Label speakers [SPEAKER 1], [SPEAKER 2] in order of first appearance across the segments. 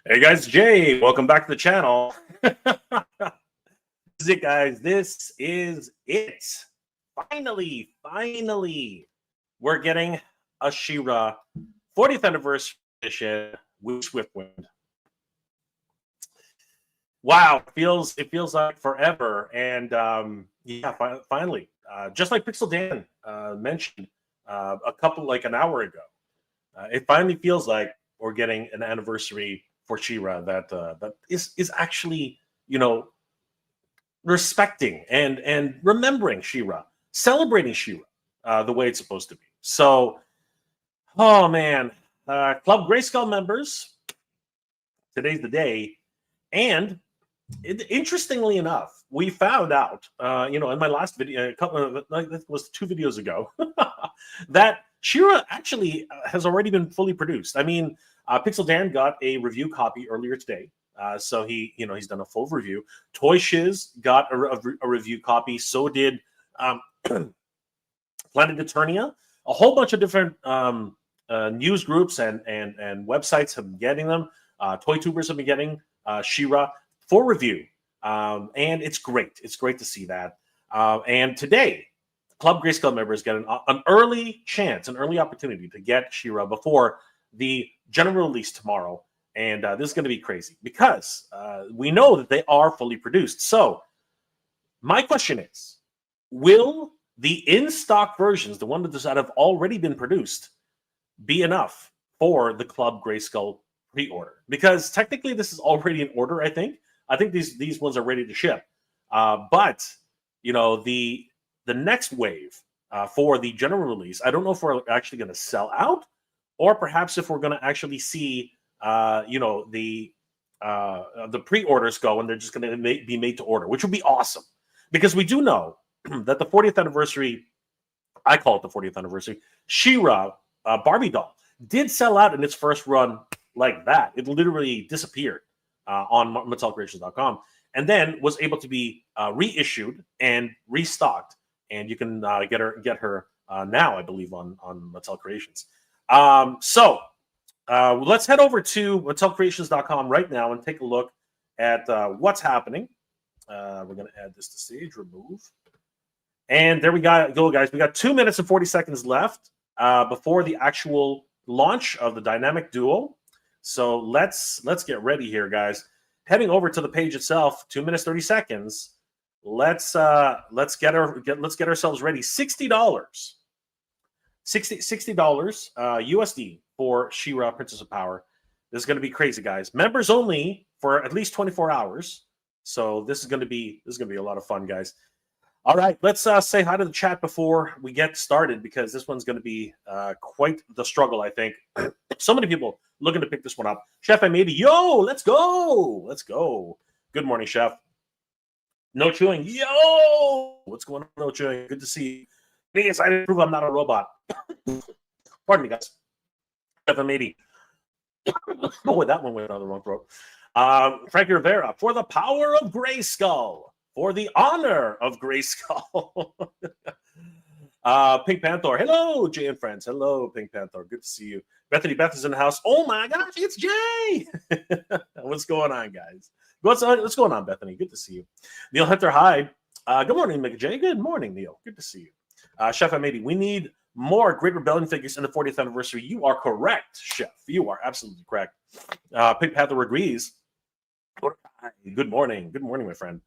[SPEAKER 1] Hey guys, Jay, welcome back to the channel. This is it, guys. This is it. Finally, we're getting a She-Ra 40th anniversary edition with Swiftwind. Wow, it feels like forever, and yeah, finally, just like Pixel Dan mentioned a couple like an hour ago, it finally feels like we're getting an anniversary for She-Ra that is actually respecting and remembering She-Ra, celebrating She-Ra the way it's supposed to be. So, oh man, Club Grayskull members, today's the day, and interestingly enough, we found out, in my last video, a couple of, like, it was 2 videos ago, that She-Ra actually has already been fully produced. I mean, Pixel Dan got a review copy earlier today, so he's done a full review. Toy Shiz got a review copy. So did Planet Eternia. A whole bunch of different news groups and websites have been getting them. Toy tubers have been getting She-Ra for review, and it's great. It's great to see that. And today, Club Grayskull members get an early chance, an early opportunity to get She-Ra before the general release tomorrow. And this is going to be crazy because we know that they are fully produced. So my question is, will the in-stock versions, the ones that have already been produced, be enough for the Club Grayskull pre-order? Because technically this is already in order, I think. I think these ones are ready to ship. But the next wave for the general release, I don't know if we're actually going to sell out, or perhaps if we're going to actually see the pre-orders go and they're just going to be made to order, which would be awesome. Because we do know that the 40th anniversary, I call it the 40th anniversary, She-Ra Barbie doll did sell out in its first run like that. It literally disappeared on MattelCreations.com, and then was able to be reissued and restocked, and you can get her now, I believe, on Mattel Creations. So let's head over to MattelCreations.com right now and take a look at what's happening. We're going to add this to stage, remove, and there we go, guys. We got 2 minutes and 40 seconds left before the actual launch of the Dynamic Duo. So let's get ready here, guys. Heading over to the page itself, 2 minutes 30 seconds. Let's get ourselves ready. $60, $60 USD for She-Ra Princess of Power. This is going to be crazy, guys. Members only for at least 24 hours. So this is going to be a lot of fun, guys. All right, let's say hi to the chat before we get started, because this one's going to be quite the struggle, I think. So many people looking to pick this one up. Chef, I made it. Yo, let's go. Good morning, Chef. No chewing. Yo, what's going on? No chewing. Good to see you. Being excited to prove I'm not a robot. Pardon me, guys. Chef, I made it. Oh, that one went on the wrong throat. Frankie Rivera, for the power of Grayskull. For the honor of Grayskull. Pink Panther. Hello, Jay and friends. Hello, Pink Panther. Good to see you. Bethany Beth is in the house. Oh my gosh, it's Jay. What's going on, guys? What's going on, Bethany? Good to see you. Neil Hunter Hyde. Good morning, Mick Jay. Good morning, Neil. Good to see you. Chef Amady, we need more Great Rebellion figures in the 40th anniversary. You are correct, Chef. You are absolutely correct. Pink Panther agrees. Good morning. Good morning, my friend.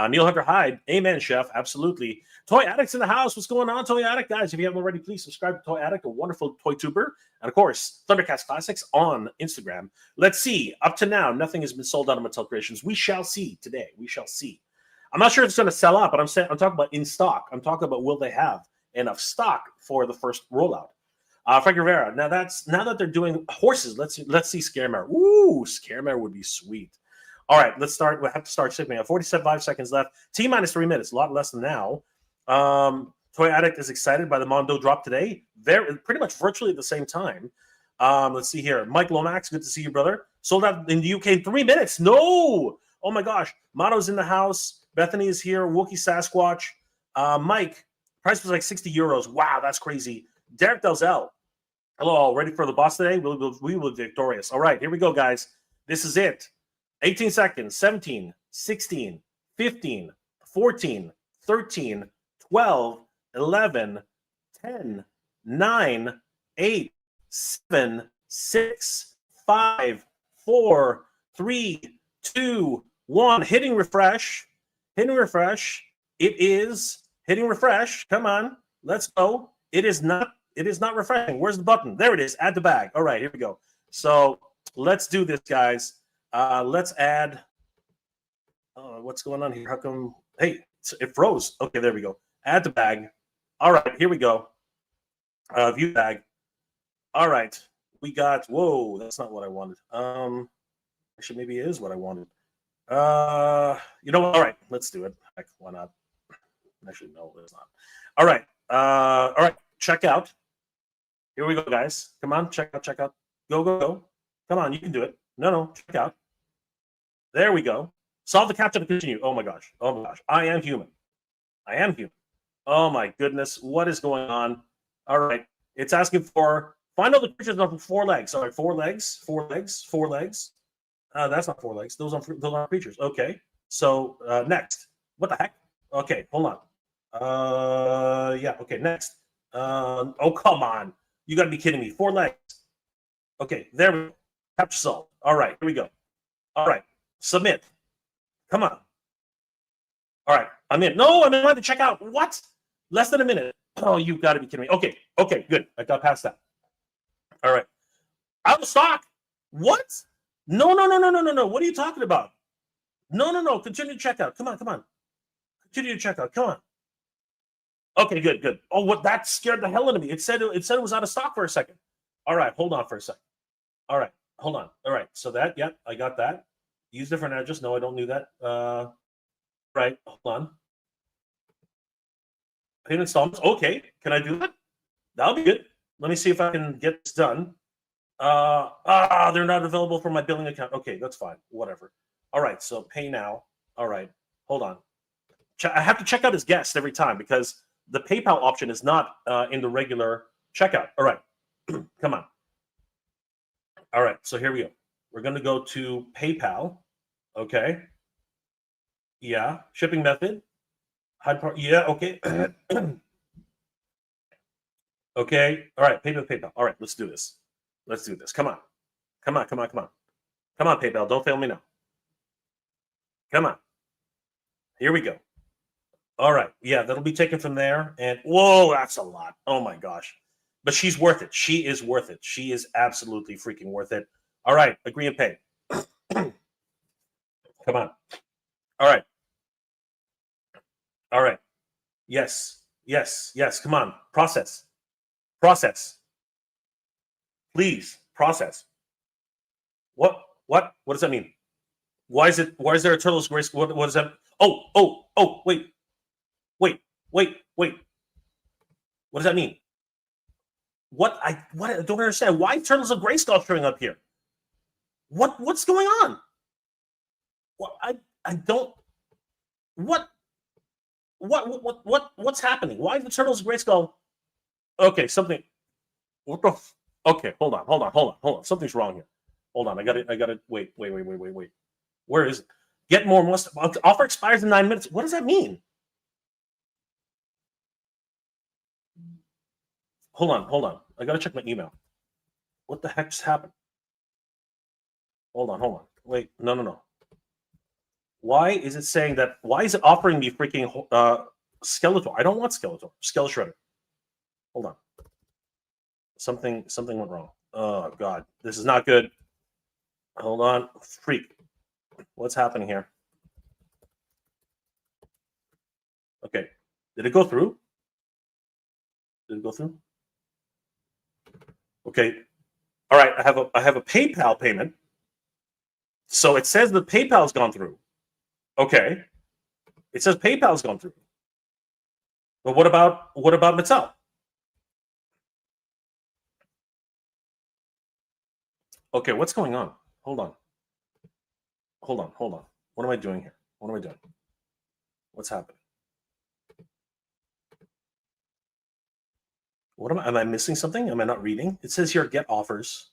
[SPEAKER 1] Neil Hunter Hyde. Amen, Chef. Absolutely. Toy Addict's in the house. What's going on, Toy Addict? Guys, if you haven't already, please subscribe to Toy Addict, a wonderful toy tuber. And, of course, Thundercats Classics on Instagram. Let's see. Up to now, nothing has been sold out of Mattel Creations. We shall see today. We shall see. I'm not sure if it's going to sell out, but I'm talking about in stock. I'm talking about will they have enough stock for the first rollout. Frank Rivera. Now that they're doing horses, let's see Scaremare. Ooh, Scaremare would be sweet. All right, let's start. We have to start shipping. 47 seconds left. T-minus 3 minutes. A lot less than now. Toy Addict is excited by the Mondo drop today. They're pretty much virtually at the same time. Let's see here. Mike Lomax, good to see you, brother. Sold out in the UK in 3 minutes. No! Oh, my gosh. Motto's in the house. Bethany is here. Wookie Sasquatch. Mike, price was like 60 euros. Wow, that's crazy. Derek Delzell. Hello, all. Ready for the boss today? We will be victorious. All right, here we go, guys. This is it. 18 seconds. 17, 16, 15, 14, 13, 12, 11, 10, 9, 8, 7, 6, 5, 4, 3, 2, 1. Hitting refresh. Hitting refresh. It is hitting refresh. Come on. Let's go. It is not refreshing. Where's the button? There it is. Add the bag. All right, here we go. So let's do this, guys. Let's add. What's going on here? How come? Hey, it froze. Okay, there we go. Add the bag. All right, here we go. View bag. All right, we got. Whoa, that's not what I wanted. Actually, maybe it is what I wanted. You know what? All right, let's do it. Heck, why not? Actually, no, it's not. All right. All right. Check out. Here we go, guys. Come on, check out, check out. Go, go, go. Come on, you can do it. No, check out. There we go. Solve the captcha to continue. Oh my gosh. Oh my gosh. I am human. I am human. Oh my goodness. What is going on? All right. It's asking for find all the creatures on 4 legs. All right, 4 legs, 4 legs, 4 legs. That's not 4 legs. Those aren't creatures. Okay. So next. What the heck? Okay, hold on. Yeah. Okay. Next. Oh come on. You got to be kidding me. 4 legs. Okay. There we go. Capture solved. All right. Here we go. All right. Submit. Come on. All right. I'm in. No, I'm in line to check out. What? Less than a minute. Oh, you got to be kidding me. Okay. Okay. Good. I got past that. All right. Out of stock. What? No. What are you talking about? No. Continue to check out. Come on. Continue to check out. Come on. Okay, good. Oh, what? That scared the hell out of me. It said it was out of stock for a second. All right, hold on for a second. All right, hold on. All right, so that, yeah, I got that. Use different address. No, I don't do that. Right, hold on. Payment installments. Okay, can I do that? That'll be good. Let me see if I can get this done. They're not available for my billing account. Okay, that's fine. Whatever. All right, so pay now. All right, hold on. I have to check out as guest every time because the PayPal option is not in the regular checkout. All right, come on. All right, so here we go. We're going to go to PayPal. Okay. Yeah, shipping method. Yeah, okay. Okay. All right, PayPal. All right, let's do this. Let's do this. Come on. Come on, PayPal. Don't fail me now. Come on. Here we go. All right. Yeah, that'll be taken from there. And whoa, that's a lot. Oh my gosh. But she's worth it. She is worth it. She is absolutely freaking worth it. All right. Agree and pay. Come on. All right. All right. Yes. Come on. Process. Please process. What does that mean? Why is there a turtle's grace? What is that? Oh, wait. What does that mean? What I don't understand. Why Turtles of Grayskull showing up here? What's going on? What I don't what's happening? Why the Turtles of Grayskull? Okay, something. What the? Okay, hold on. Something's wrong here. Hold on. I got it. Wait. Where is it? Get more must offer expires in 9 minutes. What does that mean? Hold on. I gotta check my email. What the heck just happened? Hold on. Wait, no. Why is it saying that? Why is it offering me freaking Skeletor? I don't want Skeletor. Skeletor. Hold on. Something went wrong. Oh god, this is not good. Hold on. Freak. What's happening here? Okay. Did it go through? Okay. All right. I have a PayPal payment. So it says the PayPal's gone through. Okay. It says PayPal's gone through. But what about Mattel? Okay, what's going on? Hold on. What am I doing here? What's happening? Am I missing something? Am I not reading? It says here, get offers.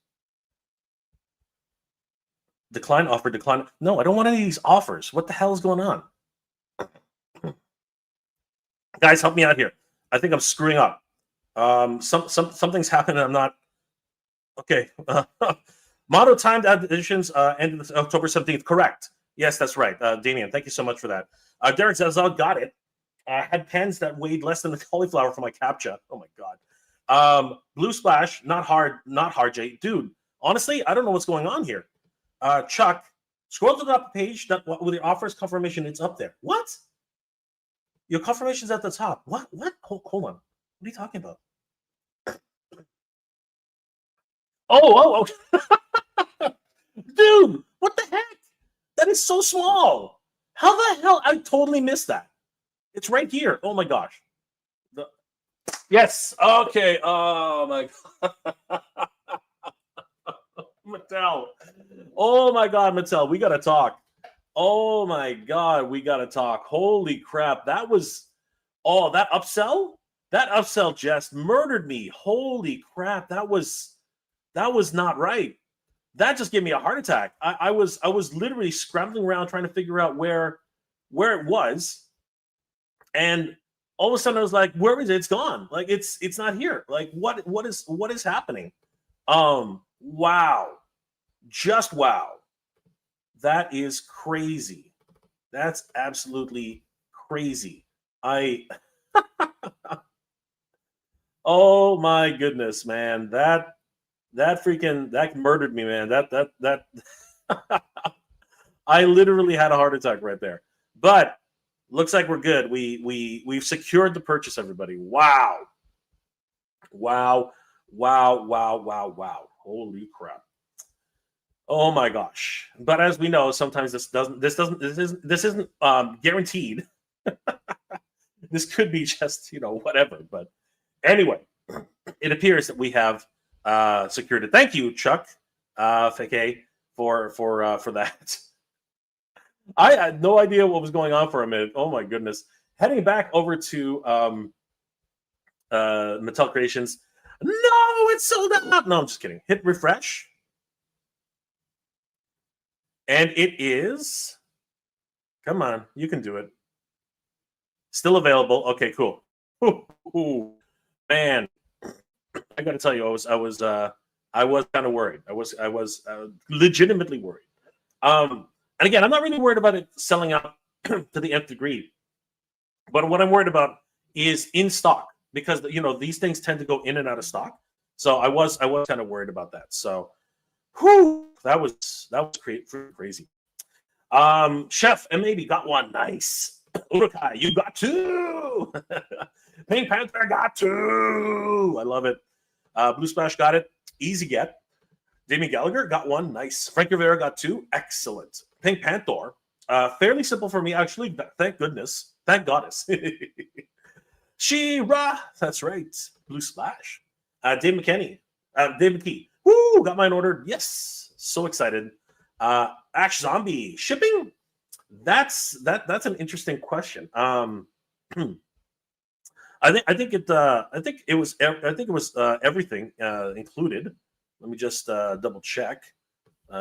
[SPEAKER 1] Decline offer, decline. No, I don't want any of these offers. What the hell is going on? Guys, help me out here. I think I'm screwing up. Something's happened. I'm not. Okay. Mondo timed editions ended October 17th. Correct. Yes, that's right. Damien, thank you so much for that. Derek Zazal got it. Had pens that weighed less than the cauliflower for my captcha. Oh my god. Blue Splash, not hard, Jay. Dude, honestly, I don't know what's going on here. Chuck, scroll to the top page with your offers confirmation. It's up there. What? Your confirmation's at the top. What? Hold on. What are you talking about? Oh. Dude, what the heck? That is so small. How the hell? I totally missed that. It's right here. Oh my gosh. Yes. Okay. Oh my god. Mattel. Oh my god, Mattel. We gotta talk. Oh my god, we gotta talk. Holy crap. That was that upsell? That upsell just murdered me. Holy crap. That was not right. That just gave me a heart attack. I was literally scrambling around trying to figure out where it was, and all of a sudden I was like, "Where is it? It's gone. Like it's not here. Like what is happening?" Wow, just wow. That is crazy. That's absolutely crazy. Oh my goodness, man. That murdered me, man. That I literally had a heart attack right there. But looks like we're good. We've secured the purchase, everybody. Wow. Holy crap. Oh my gosh. But as we know, sometimes this isn't guaranteed. This could be just, whatever. But anyway, it appears that we have secured it. Thank you, Chuck, Fake, for that. I had no idea what was going on for a minute. Oh my goodness. Heading back over to Mattel Creations. No, it's sold out. No, I'm just kidding. Hit refresh. And it is. Come on, you can do it. Still available. Okay, cool. Ooh, man, I got to tell you, I was kind of worried. I was legitimately worried. And again, I'm not really worried about it selling out to the nth degree. But what I'm worried about is in stock, because these things tend to go in and out of stock. So I was kind of worried about that. So, that was crazy. Chef and maybe got one. Nice. Urukai, you got two. Pink Panther got two. I love it. Blue Splash got it. Easy get. Damien Gallagher got one. Nice. Frank Rivera got two. Excellent. Pink Panther. Fairly simple for me, actually. Thank goodness. Thank goddess. She-Ra. That's right. Blue Splash. Dave McKinney. David Key. Woo! Got mine ordered. Yes. So excited. Ash Zombie. Shipping? That's an interesting question. I think it was everything included. Let me just double check.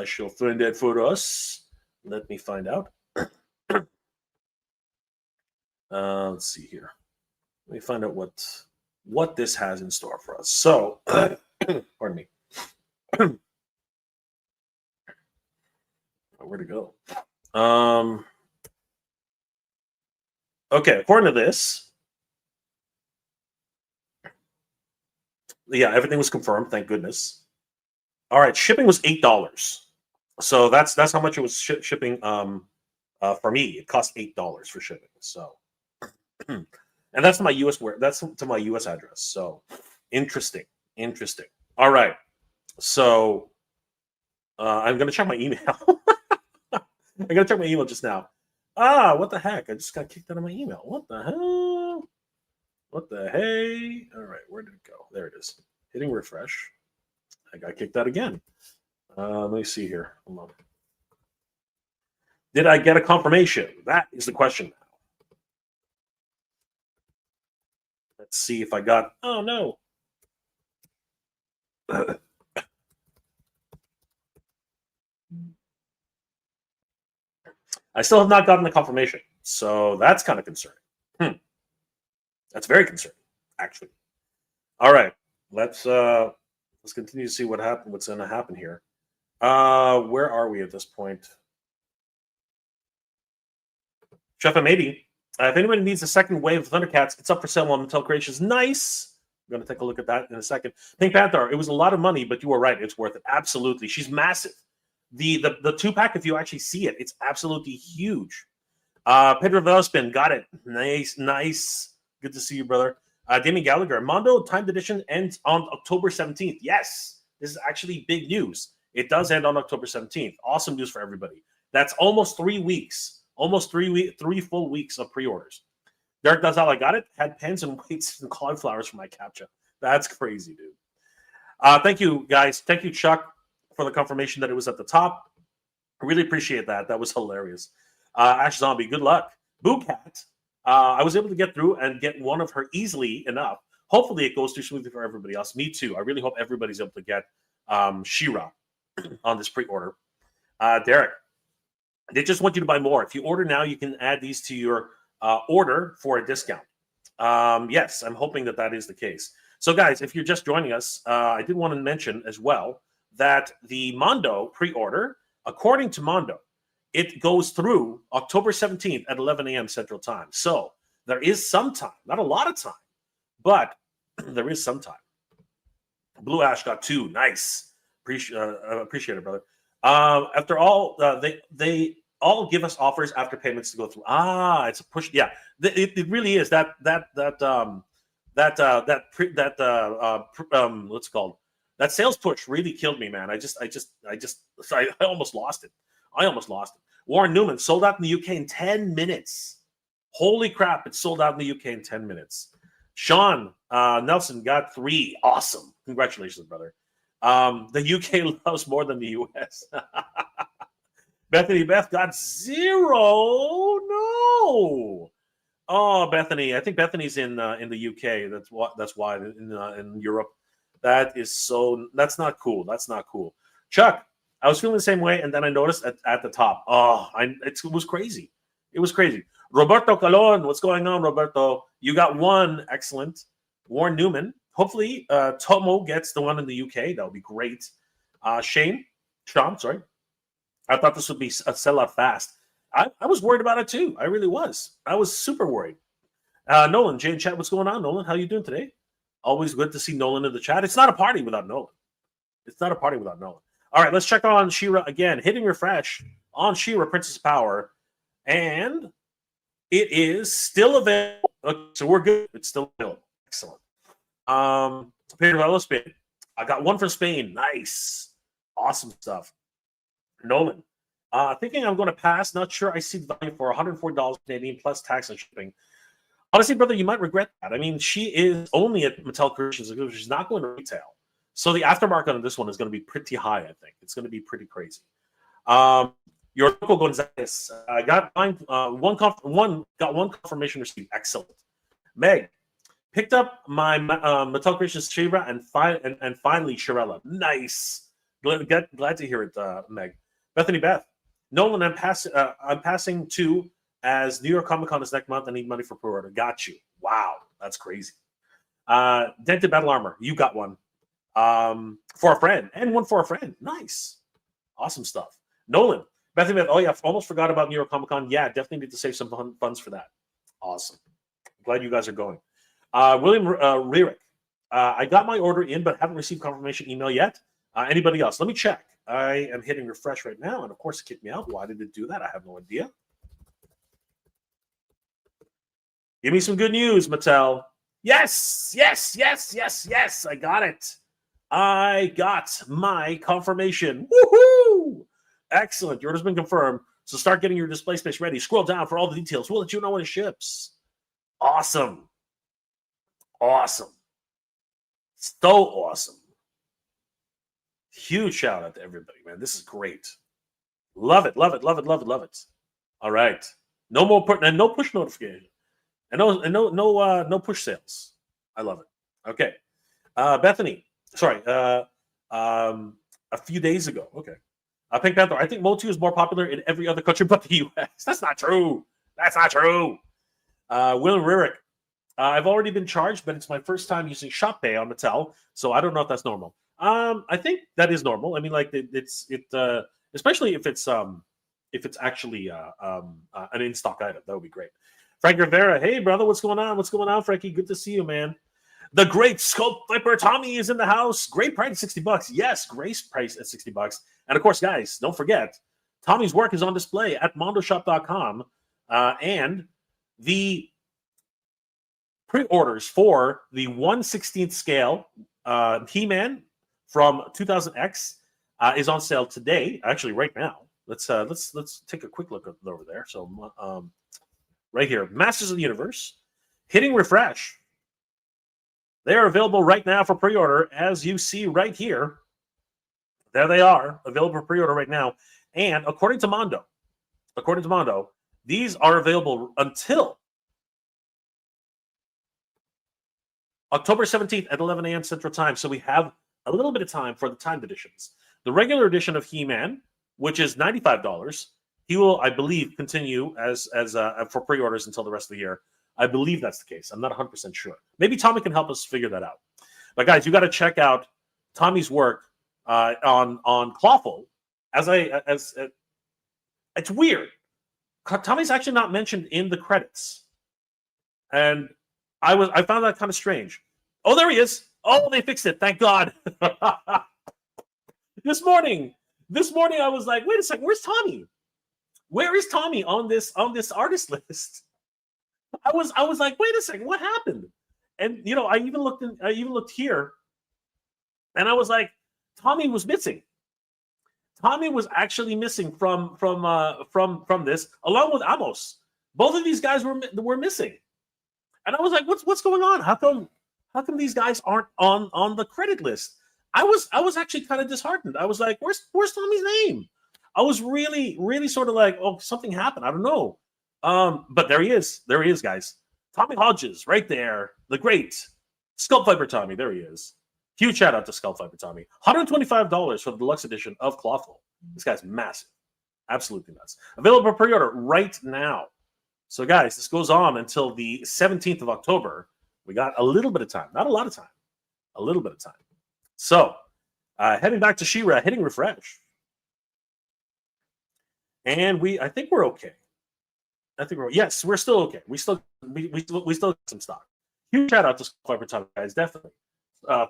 [SPEAKER 1] She'll find it for us. Let me find out. Let's see here. Let me find out what this has in store for us. So, pardon me. Where to go? Okay, according to this, yeah, everything was confirmed. Thank goodness. All right, shipping was $8, so that's how much it was shipping. For me, it cost $8 for shipping. So, and that's to my US address. So, interesting. All right, so I'm gonna check my email. I'm gonna check my email just now. What the heck? I just got kicked out of my email. What the hell? What the hey? All right, where did it go? There it is. Hitting refresh. I got kicked out again. Let me see here. Hold on. Did I get a confirmation? That is the question now. Let's see if I got. Oh no. I still have not gotten the confirmation, so that's kind of concerning. That's very concerning, actually. All right, let's continue to see what's going to happen here. Where are we at this point? Chef M80. If anybody needs a second wave of Thundercats, it's up for sale on Mattel Creations. Nice. I'm going to take a look at that in a second. Pink Panther. It was a lot of money, but you were right. It's worth it. Absolutely. She's massive. The 2-pack, if you actually see it, it's absolutely huge. Pedro Velospin. Got it. Nice. Good to see you, brother. Damien Gallagher. Mondo Timed Edition ends on October 17th. Yes. This is actually big news. It does end on October 17th. Awesome news for everybody. That's almost 3 weeks. Almost 3 full weeks of pre-orders. Derek Dazal, I got it. Had pens and weights and cauliflowers for my captcha. That's crazy, dude. Thank you, guys. Thank you, Chuck, for the confirmation that it was at the top. I really appreciate that. That was hilarious. Ash Zombie, good luck. Boo Cat, I was able to get through and get one of her easily enough. Hopefully it goes through smoothly for everybody else. Me too. I really hope everybody's able to get She-Ra on this pre-order. Derek, they just want you to buy more. If you order now, you can add these to your order for a discount. Yes, I'm hoping that is the case. So, guys, if you're just joining us, I did want to mention as well that the Mondo pre-order, according to Mondo, it goes through October 17th at 11 a.m. Central Time. So there is some time, not a lot of time, but there is some time. Blue Ash got 2. Nice. Appreciate it, brother. After all, they all give us offers after payments to go through. It's a push. Yeah, it really is that what's it called? That sales push really killed me, man. I almost lost it. Warren Newman sold out in the UK in 10 minutes. Holy crap! It sold out in the UK in 10 minutes. Sean Nelson got 3. Awesome. Congratulations, brother. The UK loves more than the US. Bethany Beth got 0. No. Oh, Bethany. I think Bethany's in the UK. That's why in Europe. That's not cool. That's not cool. Chuck, I was feeling the same way, and then I noticed at the top. It was crazy. It was crazy. Roberto Calon, what's going on, Roberto? You got 1. Excellent. Warren Newman. Hopefully, Tomo gets the one in the UK. That would be great. Sean, sorry. I thought this would be a sellout fast. I was worried about it too. I really was. I was super worried. Nolan, Jay and chat, what's going on, Nolan? How you doing today? Always good to see Nolan in the chat. It's not a party without Nolan. All right, let's check on She-Ra again. Hitting refresh on She-Ra Princess Power. And it is still available. Okay, so we're good. It's still available. Excellent. Pedro Spain. I got 1 from Spain. Nice. Awesome stuff. Nolan. Thinking I'm going to pass. Not sure I see the value for $104 Canadian plus tax and shipping. Honestly, brother, you might regret that. I mean, she is only at Mattel Creations. She's not going to retail. So the aftermarket on this one is going to be pretty high, I think. It's going to be pretty crazy. Your local Gonzalez. I got one confirmation receipt. Excellent. Meg. Picked up my Mattel Creations She-Ra and finally Shirella. Nice. Glad to hear it, Meg. Bethany Beth. Nolan, I'm passing to as New York Comic Con is next month. I need money for pre-order. Got you. Wow, that's crazy. Dented Battle Armor. You got 1 for a friend and 1 for a friend. Nice. Awesome stuff. Nolan. Bethany Beth. Oh yeah, almost forgot about New York Comic Con. Yeah, definitely need to save some funds for that. Awesome. Glad you guys are going. William Rierick. I got my order in, but haven't received confirmation email yet. Anybody else? Let me check. I am hitting refresh right now, and of course it kicked me out. Why did it do that? I have no idea. Give me some good news, Mattel. Yes. I got it. I got my confirmation. Woohoo! Excellent. Your order's been confirmed. So start getting your display space ready. Scroll down for all the details. We'll let you know when it ships. Awesome. So awesome. Huge shout out to everybody, man. This is great. Love it. All right. No more no push notification. And no push sales. I love it. Okay. Bethany. Sorry. A few days ago. Okay. Pink Panther. I think MOTU is more popular in every other country but the U.S. That's not true. That's not true. William Rurick. I've already been charged, but it's my first time using Shop Pay on Mattel, so I don't know if that's normal. I think that is normal. I mean, like especially if it's actually an in stock item, that would be great. Frank Rivera, hey brother, what's going on? What's going on, Frankie? Good to see you, man. The great Sculpt Viper Tommy is in the house. Great price, $60. Yes, great price at $60. And of course, guys, don't forget, Tommy's work is on display at mondoshop.com, and the pre-orders for the 1/16th scale He-Man from 2000X is on sale today. Actually, right now. Let's take a quick look over there. So, right here, Masters of the Universe, hitting refresh. They are available right now for pre-order, as you see right here. There they are, available for pre-order right now. And according to Mondo, these are available until October 17th at 11 a.m. Central Time. So we have a little bit of time for the timed editions. The regular edition of He-Man, which is $95, he will, I believe, continue as for pre-orders until the rest of the year. I believe that's the case. I'm not 100% sure. Maybe Tommy can help us figure that out. But guys, you got to check out Tommy's work on Clawful. It's weird. Tommy's actually not mentioned in the credits, and I found that kind of strange. Oh, there he is. Oh, they fixed it. Thank God. This morning I was like, wait a second, where's Tommy? Where is Tommy on this artist list? I was like, wait a second, what happened? And I even looked here, and I was like, Tommy was missing. Tommy was actually missing from this, along with Amos. Both of these guys were missing, and I was like, what's going on? How come these guys aren't on the credit list? I was actually kind of disheartened. I was like, where's Tommy's name? I was really, really sort of like, oh, something happened. I don't know. But there he is. There he is, guys. Tommy Hodges, right there. The great Sculpt Viper Tommy. There he is. Huge shout out to Sculpt Viper Tommy. $125 for the deluxe edition of Clawful. This guy's massive. Absolutely nuts. Available for pre-order right now. So, guys, this goes on until the 17th of October. We got a little bit of time. Not a lot of time. A little bit of time. So, heading back to She-Ra, hitting refresh. And I think we're okay. Yes, we're still okay. We still got some stock. Huge shout out to Sculpt Viper Tommy, guys. Definitely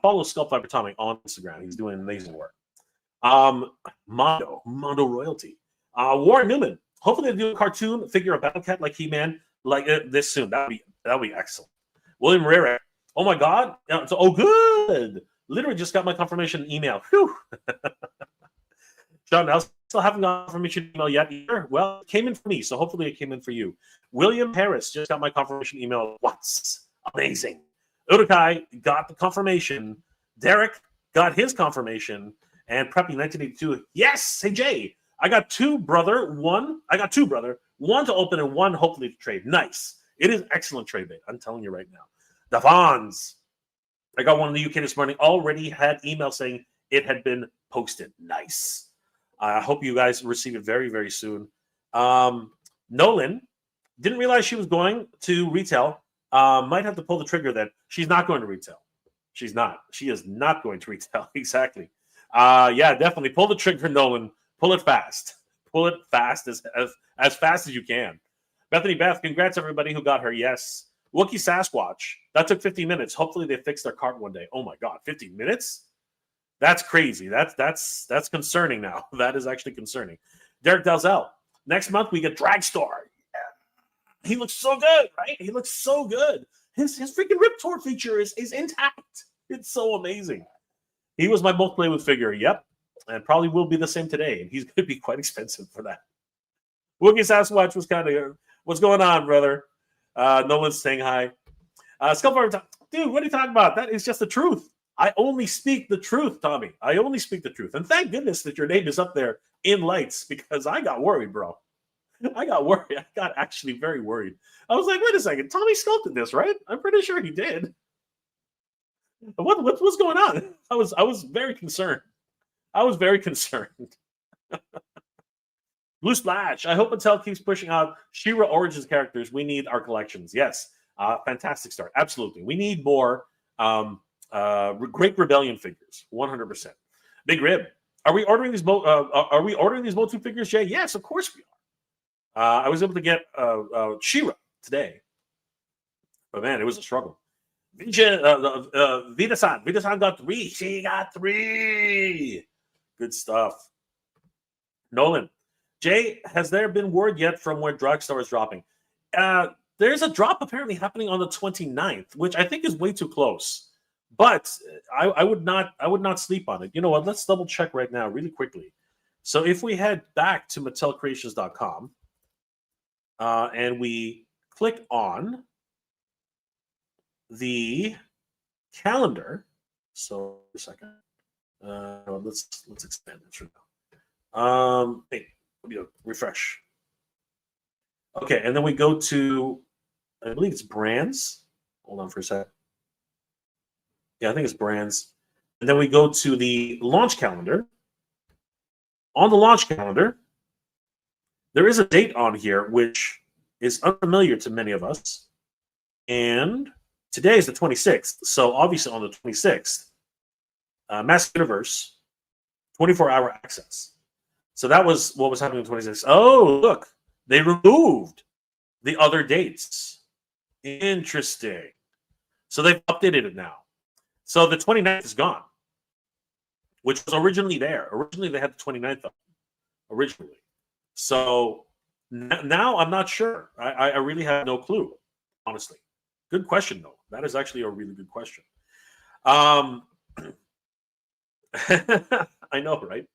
[SPEAKER 1] follow Sculpt Viper Tommy on Instagram. He's doing amazing work. Mondo royalty. Warren Newman. Hopefully they do a cartoon figure of Battle Cat like He-Man like this soon. That'll be excellent. William Rarick. Oh my God. Oh good. Literally just got my confirmation email. Whew. John, I still haven't got confirmation email yet either. Well, it came in for me, so hopefully it came in for you. William Harris just got my confirmation email. What's amazing? Urukai got the confirmation. Derek got his confirmation. And Preppy 1982. Yes, hey Jay. I got two, brother. One to open and one hopefully to trade. Nice. It is excellent trade bait. I'm telling you right now. The Fonz. I got one in the UK this morning. Already had email saying it had been posted. Nice. I hope you guys receive it very, very soon. Nolan didn't realize she was going to retail. Might have to pull the trigger then. She's not going to retail. She's not. She is not going to retail. Exactly. Yeah, definitely. Pull the trigger, Nolan. Pull it fast. Pull it fast as fast as you can. Bethany Beth, congrats everybody who got her. Yes. Wookie Sasquatch. That took 15 minutes. Hopefully they fix their cart one day. Oh my God, 15 minutes? That's crazy. That's concerning now. That is actually concerning. Derek Dalzell. Next month we get Dragstore. Yeah. He looks so good, right? He looks so good. His freaking Riptor feature is intact. It's so amazing. He was my most played with figure. Yep. And probably will be the same today. And he's going to be quite expensive for that. Wookie Sasquatch was kind of, what's going on, brother? No one's saying hi. Dude, what are you talking about? That is just the truth. I only speak the truth, Tommy. I only speak the truth. And thank goodness that your name is up there in lights because I got worried, bro. I got worried. I got actually very worried. I was like, wait a second. Tommy sculpted this, right? I'm pretty sure he did. What's going on? I was very concerned. I was very concerned. Blue Splash. I hope Mattel keeps pushing out She-Ra Origins characters. We need our collections. Yes. Fantastic start. Absolutely. We need more Great Rebellion figures. 100%. Big Rib. Are we ordering these MOTU figures, Jay? Yes, of course we are. I was able to get She-Ra today. But man, it was a struggle. Vida-san. Vida-san got 3. She got 3. Good stuff. Nolan. Jay, has there been word yet from where Drugstore is dropping? There's a drop apparently happening on the 29th, which I think is way too close. But I would not sleep on it. You know what? Let's double check right now, really quickly. So if we head back to MattelCreations.com and we click on the calendar. So a second. Let's expand this right now. Hey, refresh. Okay, and then we go to, I believe it's brands. Hold on for a sec. Yeah, I think it's brands. And then we go to the launch calendar. On the launch calendar, there is a date on here which is unfamiliar to many of us. And today is the 26th. So obviously on the 26th, Master Universe, 24-hour access. So that was what was happening on the 26th. Oh, look, they removed the other dates. Interesting. So they've updated it now. So the 29th is gone, which was originally there. Originally, they had the 29th up. Originally. So now I'm not sure. I really have no clue, honestly. Good question, though. That is actually a really good question. I know, right?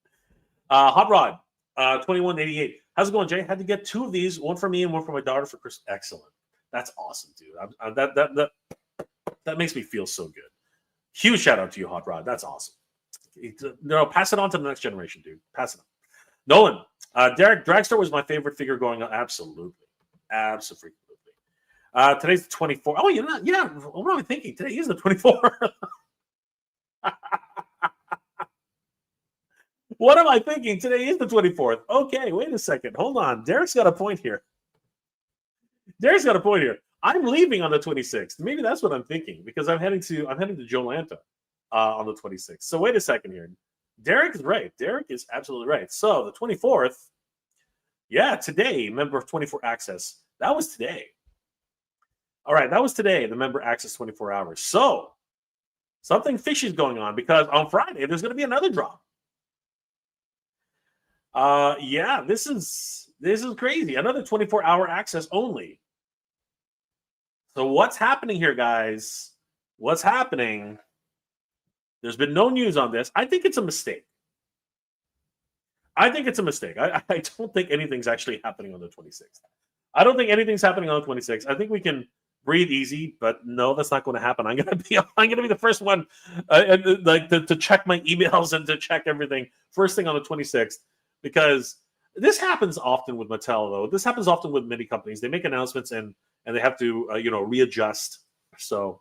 [SPEAKER 1] Hot Rod, 2188. How's it going, Jay? Had to get 2 of these, one for me and one for my daughter for Christmas. Excellent. That's awesome, dude. That makes me feel so good. Huge shout out to you, Hot Rod. That's awesome. No, pass it on to the next generation, dude. Pass it on. Nolan, Derek Dragster was my favorite figure going on. Absolutely. Absolutely. Today's the 24th. Oh, yeah. What am I thinking? Today is the 24th. What am I thinking? Today is the 24th. Okay, wait a second. Hold on. Derek's got a point here. I'm leaving on the 26th. Maybe that's what I'm thinking because I'm heading to Jolanta on the 26th. So wait a second here. Derek is right. Derek is absolutely right. So the 24th, yeah, today, member of 24 access. That was today. All right, that was today, the member access 24 hours. So something fishy is going on because on Friday there's going to be another drop. Yeah, this is crazy. Another 24-hour access only. So what's happening here, guys? What's happening? There's been no news on this. I think it's a mistake. I don't think anything's actually happening on the 26th. I don't think anything's happening on the 26th. I think we can breathe easy, but no, that's not going to happen. I'm gonna be the first one, to check my emails and to check everything first thing on the 26th, because this happens often with Mattel. Though this happens often with many companies. They make announcements and they have to readjust. So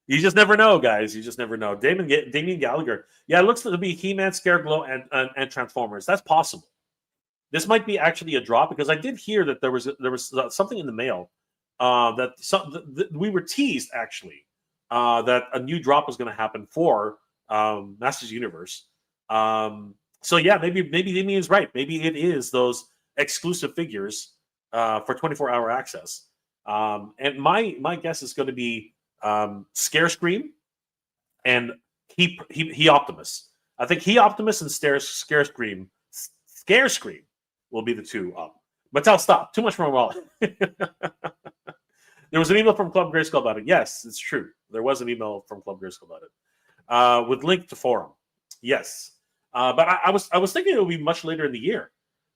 [SPEAKER 1] you just never know, guys. You just never know. Damien Gallagher. Yeah, it looks to be He-Man, Scareglow, and Transformers. That's possible. This might be actually a drop because I did hear that there was something in the mail that we were teased actually that a new drop was going to happen for Masters Universe. So yeah, maybe Damien's right. Maybe it is those exclusive figures for 24-hour access. And my guess is going to be Scarescream and He Optimus. I think He Optimus and Scarescream will be the two up. Mattel, stop. Too much from my wallet. There was an email from Club Grayskull about it. Yes, it's true. There was an email from Club Grayskull about it with link to forum. Yes, but I was thinking it would be much later in the year.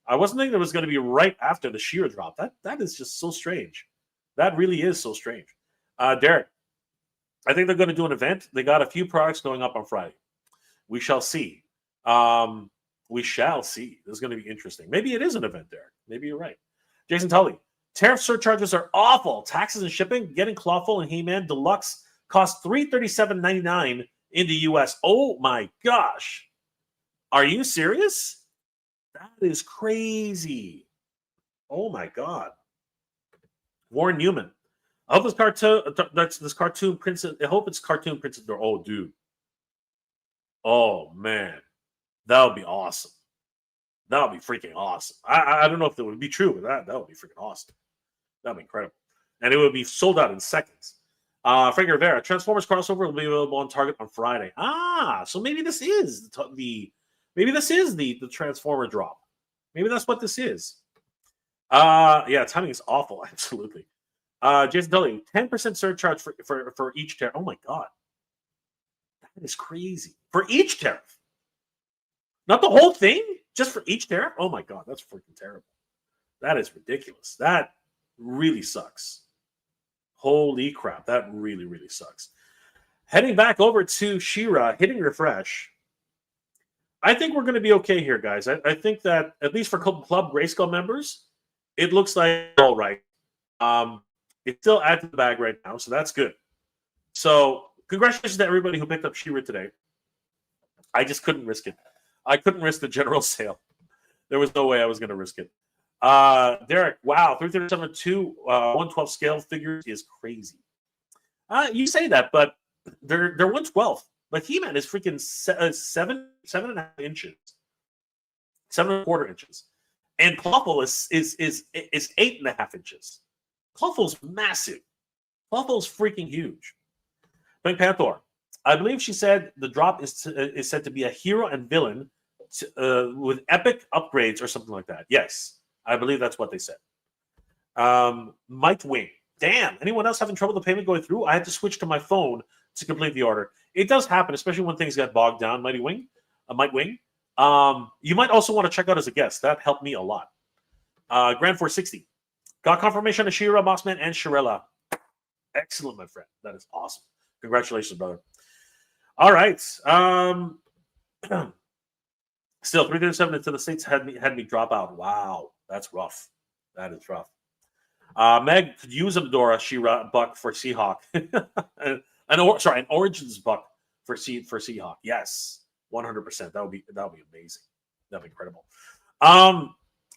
[SPEAKER 1] I wasn't thinking it was going to be right after the She-Ra drop. That is just so strange. That really is so strange. Derek, I think they're going to do an event. They got a few products going up on Friday. We shall see. We shall see. This is going to be interesting. Maybe it is an event, Derek. Maybe you're right. Jason Tully. Tariff surcharges are awful. Taxes and shipping. Getting Clawful and He-Man Deluxe costs $337.99 in the U.S. Oh my gosh. Are you serious? That is crazy. Oh my god. Warren Newman. I hope this cartoon printed. I hope it's cartoon printed. Oh, dude. Oh man, that would be awesome. That would be freaking awesome. I don't know if that would be true, but that would be freaking awesome. That would be incredible, and it would be sold out in seconds. Frank Rivera, Transformers crossover will be available on Target on Friday. So maybe this is the Transformer drop. Maybe that's what this is. Yeah, timing is awful. Absolutely. Jason Tully, 10% surcharge for each tariff. Oh my god, that is crazy. For each tariff, not the whole thing, just for each tariff. Oh my god, that's freaking terrible. That is ridiculous. That really sucks. Holy crap, that really, really sucks. Heading back over to She-Ra, hitting refresh. I think we're going to be okay here, guys. I think that, at least for Club Grayskull members, it looks like all right. It's still add to the bag right now, so that's good. So, congratulations to everybody who picked up She-Ra today. I just couldn't risk it. I couldn't risk the general sale. There was no way I was going to risk it. Derek, wow, 337 112 scale figures is crazy. You say that, but they're 112. But He-Man is freaking 7.5 inches, 7.25 inches, and Clawful is 8.5 inches. Clawful's massive. Clawful's freaking huge. Pink Panther, I believe she said the drop is said to be a hero and villain with epic upgrades or something like that. Yes. I believe that's what they said. Mike Wing. Damn. Anyone else having trouble with the payment going through? I had to switch to my phone to complete the order. It does happen, especially when things get bogged down. Mike Wing. You might also want to check out as a guest. That helped me a lot. Grand 460. Got confirmation of She-Ra, Bossman, and Shirella. Excellent, my friend. That is awesome. Congratulations, brother. All right. Still, 337 into the States had me drop out. Wow. That's rough. That is rough. Meg could use a Medora She-Ra buck for Seahawk. an Origins buck for Seahawk. Yes, 100%. That would be amazing. That'd be incredible.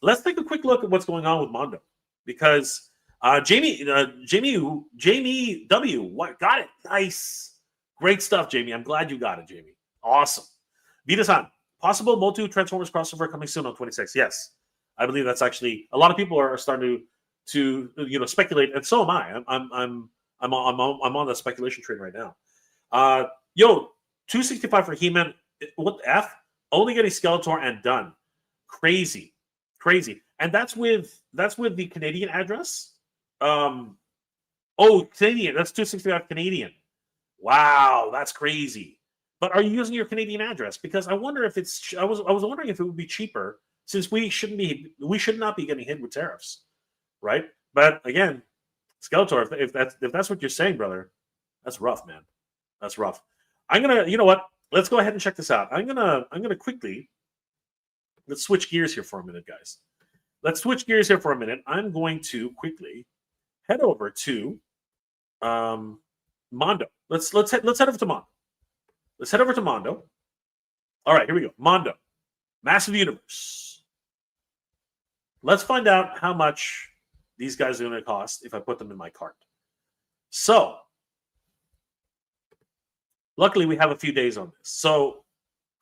[SPEAKER 1] Let's take a quick look at what's going on with Mondo, because Jamie W. What got it? Nice, great stuff, Jamie. I'm glad you got it, Jamie. Awesome. Vita-san, possible MOTU Transformers crossover coming soon on 26. Yes. I believe that's actually a lot of people are starting to speculate, and so am I. I'm on the speculation train right now. 265 for He-Man. What the F? Only getting Skeletor and done. Crazy, and that's with the Canadian address. Canadian. That's 265 Canadian. Wow, that's crazy. But are you using your Canadian address? Because I wonder if it's. I was wondering if it would be cheaper, since we should not be getting hit with tariffs, right? But again, Skeletor, if that's what you're saying, brother, that's rough, man. That's rough. You know what? Let's go ahead and check this out. I'm gonna quickly, let's switch gears here for a minute, guys. Let's switch gears here for a minute. I'm going to quickly head over to Mondo. Let's head over to Mondo. Let's head over to Mondo. All right, here we go. Mondo, Massive Universe. Let's find out how much these guys are going to cost if I put them in my cart. So, luckily we have a few days on this. So,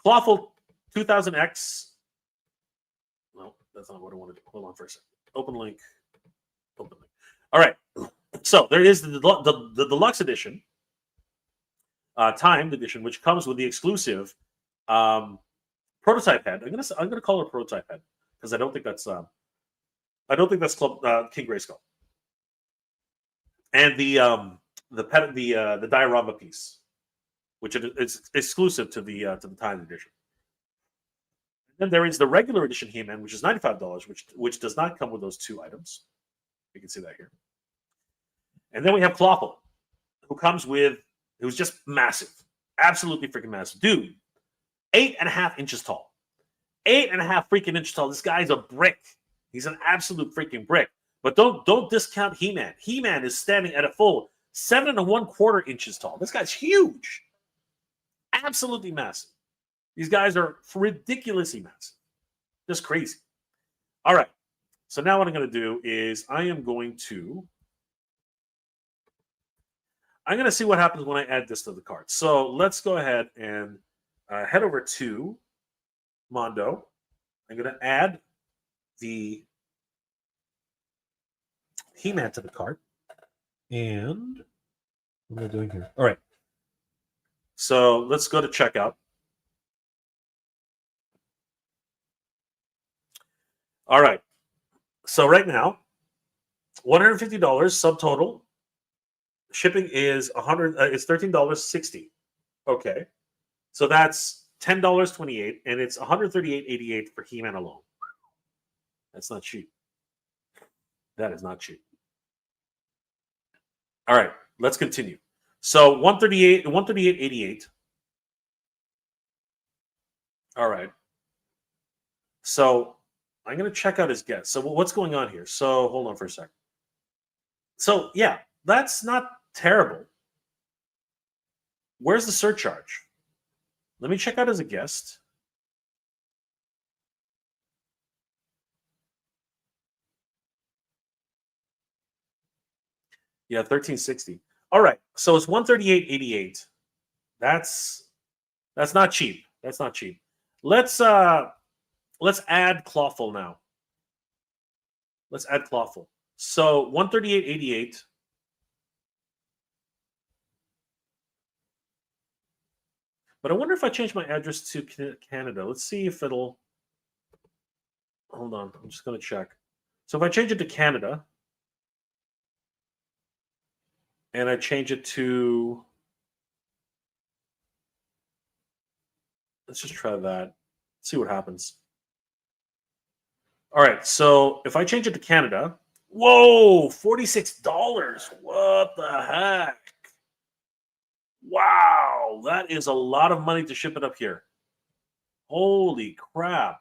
[SPEAKER 1] Clawful 2000X. No, that's not what I want to do. Hold on for a second. Open link. All right. So, there is the deluxe edition, timed edition, which comes with the exclusive prototype head. I'm gonna call it a prototype head because I don't think that's King Grayskull. And the diorama piece, which is exclusive to the timed edition. And then there is the regular edition He-Man, which is $95, which does not come with those two items. You can see that here. And then we have Clawful, who's just massive, absolutely freaking massive, dude. 8.5 inches tall. 8.5 freaking inches tall. This guy's a brick. He's an absolute freaking brick. But don't discount He-Man. He-Man is standing at a full 7.25 inches tall. This guy's huge. Absolutely massive. These guys are ridiculously massive. Just crazy. All right. So now what I'm going to do is I'm going to see what happens when I add this to the cart. So let's go ahead and head over to Mondo. I'm going to add the He-Man to the cart. And what am I doing here? All right. So let's go to checkout. All right. So right now, $150 subtotal. Shipping is it's $13.60. Okay. So that's $10.28, and it's $138.88 for He-Man alone. That's not cheap. That is not cheap. All right, let's continue. So 138.88. All right. So I'm going to check out his guess. So what's going on here? So hold on for a second. So yeah, that's not terrible. Where's the surcharge? Let me check out as a guest. Yeah, 1360. All right. So it's 138.88. That's not cheap. That's not cheap. Let's add Clawful now. Let's add Clawful. So 138.88. But I wonder if I change my address to Canada. Let's see if it'll. Hold on. I'm just going to check. So if I change it to Canada and I change it to. Let's just try that. See what happens. All right. So if I change it to Canada. Whoa, $46. What the heck? Wow, that is a lot of money to ship it up here. Holy crap.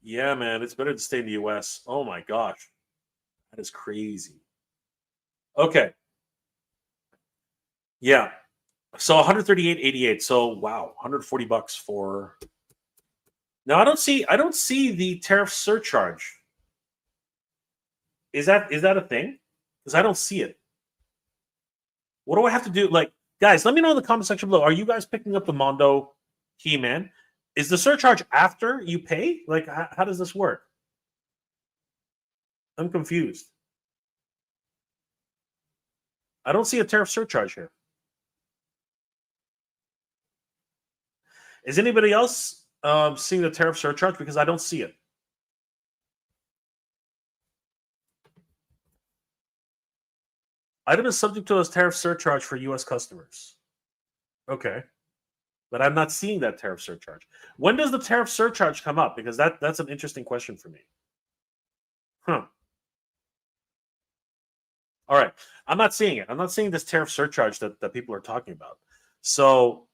[SPEAKER 1] Yeah, man, it's better to stay in the US. Oh my gosh. That is crazy. Okay. Yeah. So 138.88. So wow, $140 for. Now I don't see the tariff surcharge. Is that a thing? Because I don't see it. What do I have to do? Like, guys, let me know in the comment section below. Are you guys picking up the Mondo He-Man? Is the surcharge after you pay? Like, how does this work? I'm confused. I don't see a tariff surcharge here. Is anybody else seeing the tariff surcharge? Because I don't see it. Item is subject to a tariff surcharge for U.S. customers. Okay. But I'm not seeing that tariff surcharge. When does the tariff surcharge come up? Because that's an interesting question for me. Huh. All right. I'm not seeing it. I'm not seeing this tariff surcharge that people are talking about. So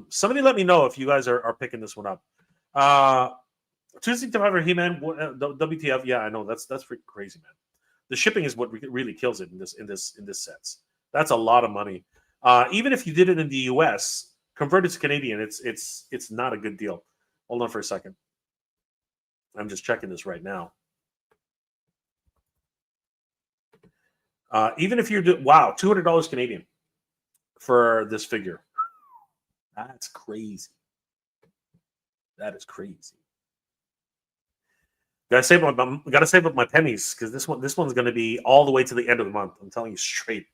[SPEAKER 1] somebody let me know if you guys are picking this one up. Tuesday Survivor He-Man WTF. Yeah, I know. That's freaking crazy, man. The shipping is what really kills it in this sense. That's a lot of money. Even if you did it in the US, converted to Canadian, it's not a good deal. Hold on for a second. I'm just checking this right now. Even if you do, wow, $200 Canadian for this figure. That's crazy. That is crazy. Gotta save up my pennies because this one's gonna be all the way to the end of the month. I'm telling you straight.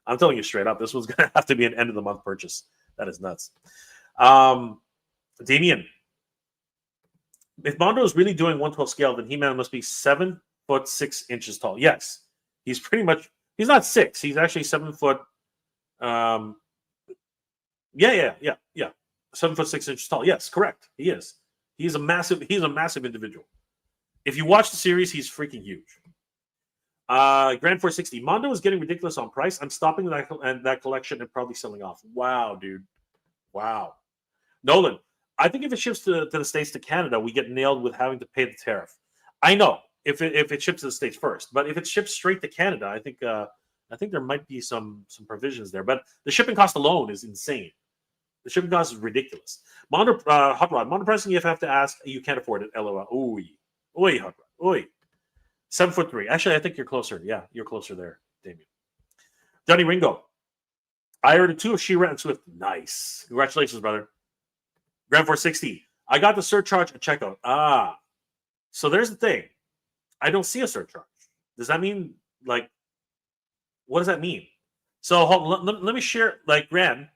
[SPEAKER 1] I'm telling you straight up. This one's gonna have to be an end of the month purchase. That is nuts. Damien, if Mondo is really doing 1/12 scale, then He-Man must be 7 foot 6 inches tall. Yes, he's pretty much. He's not 6. He's actually 7 foot. Yeah. 7 foot 6 inches tall. Yes, correct. He is. He's a massive individual. If you watch the series, he's freaking huge. Grand 460. Mondo is getting ridiculous on price. I'm stopping that collection and probably selling off. Wow, dude. Wow. Nolan, I think if it ships to the States to Canada, we get nailed with having to pay the tariff. I know if it ships to the States first, but if it ships straight to Canada, I think there might be some provisions there. But the shipping cost alone is insane. The shipping cost is ridiculous. Mondo Hot Rod, Mondo pricing, you have to ask, you can't afford it. LOL. Oi, Hot Rod. Oi. 7'3". Actually, I think you're closer. Yeah, you're closer there, Damien. Johnny Ringo. I ordered 2 of She-Ra and Swift. Nice. Congratulations, brother. Grand 460. I got the surcharge at checkout. So there's the thing. I don't see a surcharge. Does that mean, like, what does that mean? So let me share, like, Grant.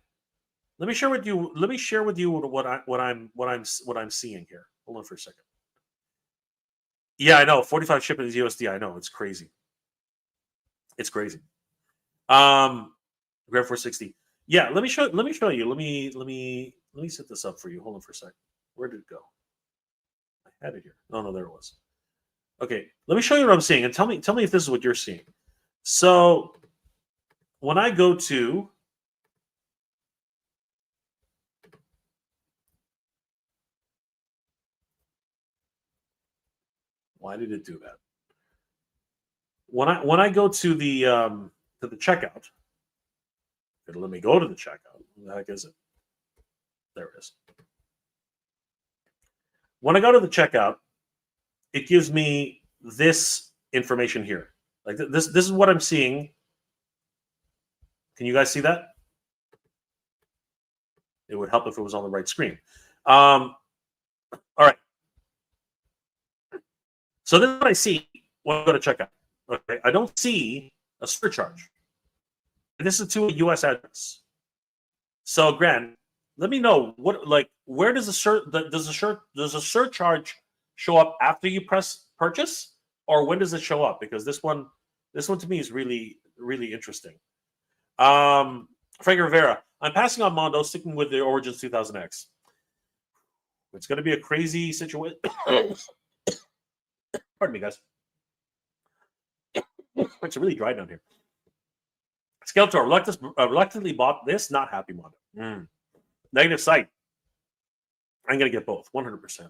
[SPEAKER 1] Let me share with you. Let me share with you what I'm seeing here. Hold on for a second. Yeah, I know. 45 shipping is USD. I know, it's crazy. It's crazy. Grand 460. Yeah, let me show you. Let me set this up for you. Hold on for a second. Where did it go? I had it here. No, there it was. Okay, let me show you what I'm seeing, and tell me if this is what you're seeing. So when I go to why did it do that? When I go to the checkout, it'll let me go to the checkout. What the heck is it? There it is. When I go to the checkout, it gives me this information here. Like this is what I'm seeing. Can you guys see that? It would help if it was on the right screen. All right. So this is what I see when I go to checkout. Okay, I don't see a surcharge. This is to a U.S. address. So, Grant, let me know where does a surcharge show up after you press purchase, or when does it show up? Because this one to me is really, really interesting. Frank Rivera, I'm passing on Mondo, sticking with the Origins 2000X. It's going to be a crazy situation. Pardon me, guys. It's really dry down here. Skeletor, reluctantly bought this. Not happy, Mondo. Negative site. I'm going to get both, 100%.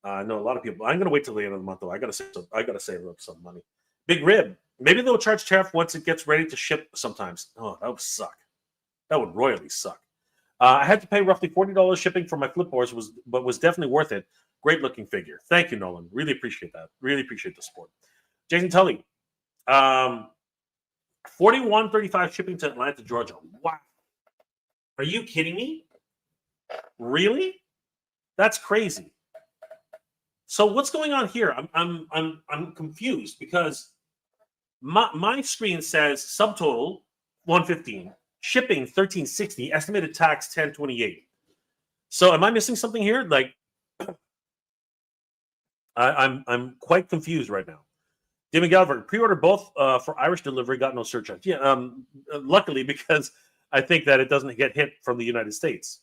[SPEAKER 1] I know a lot of people. I'm going to wait till the end of the month, though. I got to save up some money. Big Rib. Maybe they'll charge tariff once it gets ready to ship sometimes. Oh, that would suck. That would royally suck. I had to pay roughly $40 shipping for my flipboards, but was definitely worth it. Great looking figure. Thank you, Nolan. Really appreciate that. Really appreciate the support. Jason Tully. $41.35 shipping to Atlanta, Georgia. Wow. Are you kidding me? Really? That's crazy. So what's going on here? I'm confused because my screen says subtotal 115, shipping 1360, estimated tax 1028. So am I missing something here? Like I'm quite confused right now. Damon Galver, pre-ordered both for Irish delivery, got no surcharge. Yeah, luckily, because I think that it doesn't get hit from the United States.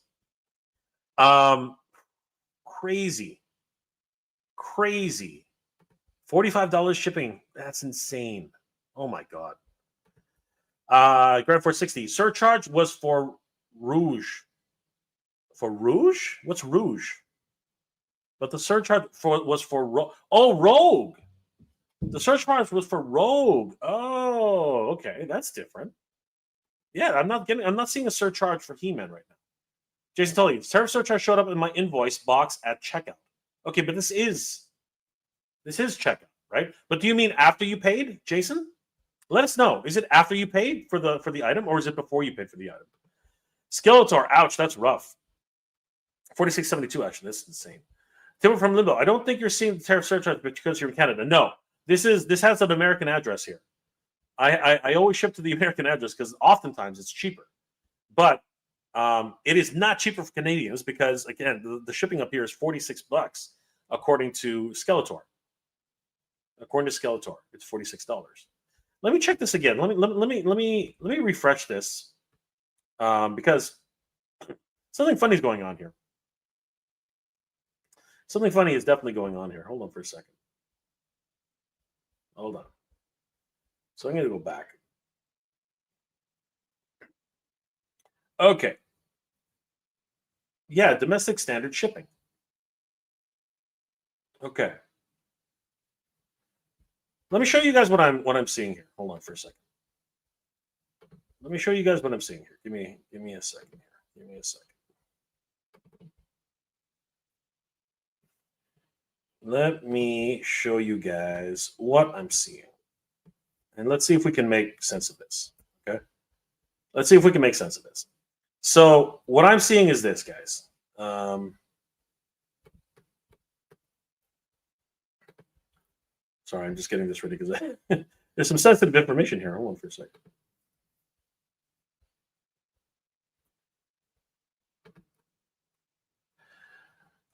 [SPEAKER 1] Crazy. $45 shipping. That's insane. Oh my God. Grand 460. Surcharge was for Rouge. For Rouge? What's Rouge? But the surcharge was for Rogue. The surcharge was for Rogue. Oh, okay, that's different. Yeah, I'm not seeing a surcharge for He-Man right now. Jason Tully, tariff surcharge showed up in my invoice box at checkout. Okay, but this is checkout, right? But do you mean after you paid, Jason? Let us know. Is it after you paid for the item, or is it before you paid for the item? Skeletor, ouch, that's rough. 4672, actually, that's insane. Timber from Limbo, I don't think you're seeing the tariff surcharge because you're in Canada. No. This has an American address here. I always ship to the American address because oftentimes it's cheaper. But it is not cheaper for Canadians because, again, the shipping up here is $46 according to Skeletor. According to Skeletor, it's $46. Let me check this again. Let me refresh this because something funny is going on here. Something funny is definitely going on here. Hold on for a second. Hold on. So I'm going to go back. Okay. Yeah, domestic standard shipping. Okay. Let me show you guys what I'm seeing here. Hold on for a second. Let me show you guys what I'm seeing here. Give me a second here. Give me a second. let me show you guys what I'm seeing. And let's see if we can make sense of this. Okay. Let's see if we can make sense of this. So what I'm seeing is this, guys. Sorry, I'm just getting this ready because there's some sensitive information here. Hold on for a second.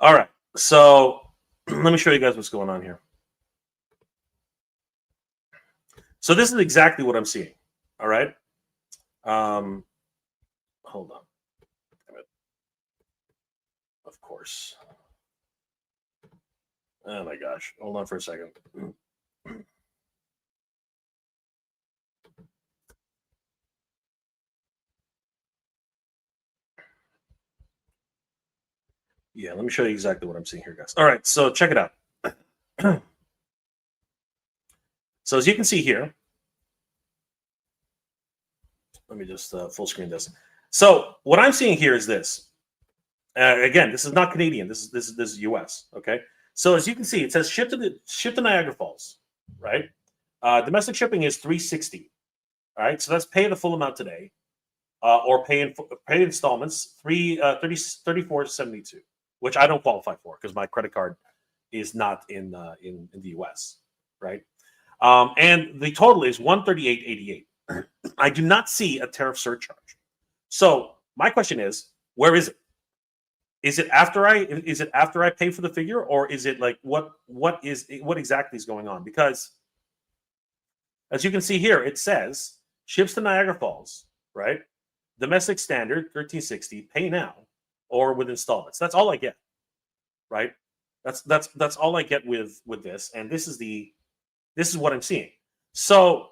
[SPEAKER 1] All right. So let me show you guys what's going on here. So this is exactly what I'm seeing. All right. Hold on. Of course. Oh my gosh. Hold on for a second. Yeah, let me show you exactly what I'm seeing here, guys. All right, so check it out. So as you can see here, let me just full screen this. So what I'm seeing here is this. Again, this is not Canadian. This is US. Okay. So as you can see, it says ship to Niagara Falls, right? Domestic shipping is $360. All right, so that's pay the full amount today, or pay installments $34.72, which I don't qualify for because my credit card is not in the US, right? And the total is $138.88. I do not see a tariff surcharge. So my question is, where is it? Is it after I pay for the figure, or is it like what exactly is going on? Because as you can see here, it says ships to Niagara Falls, right? Domestic standard $13.60, pay now or with installments. That's all I get, right? That's all I get with this, and this is what I'm seeing. So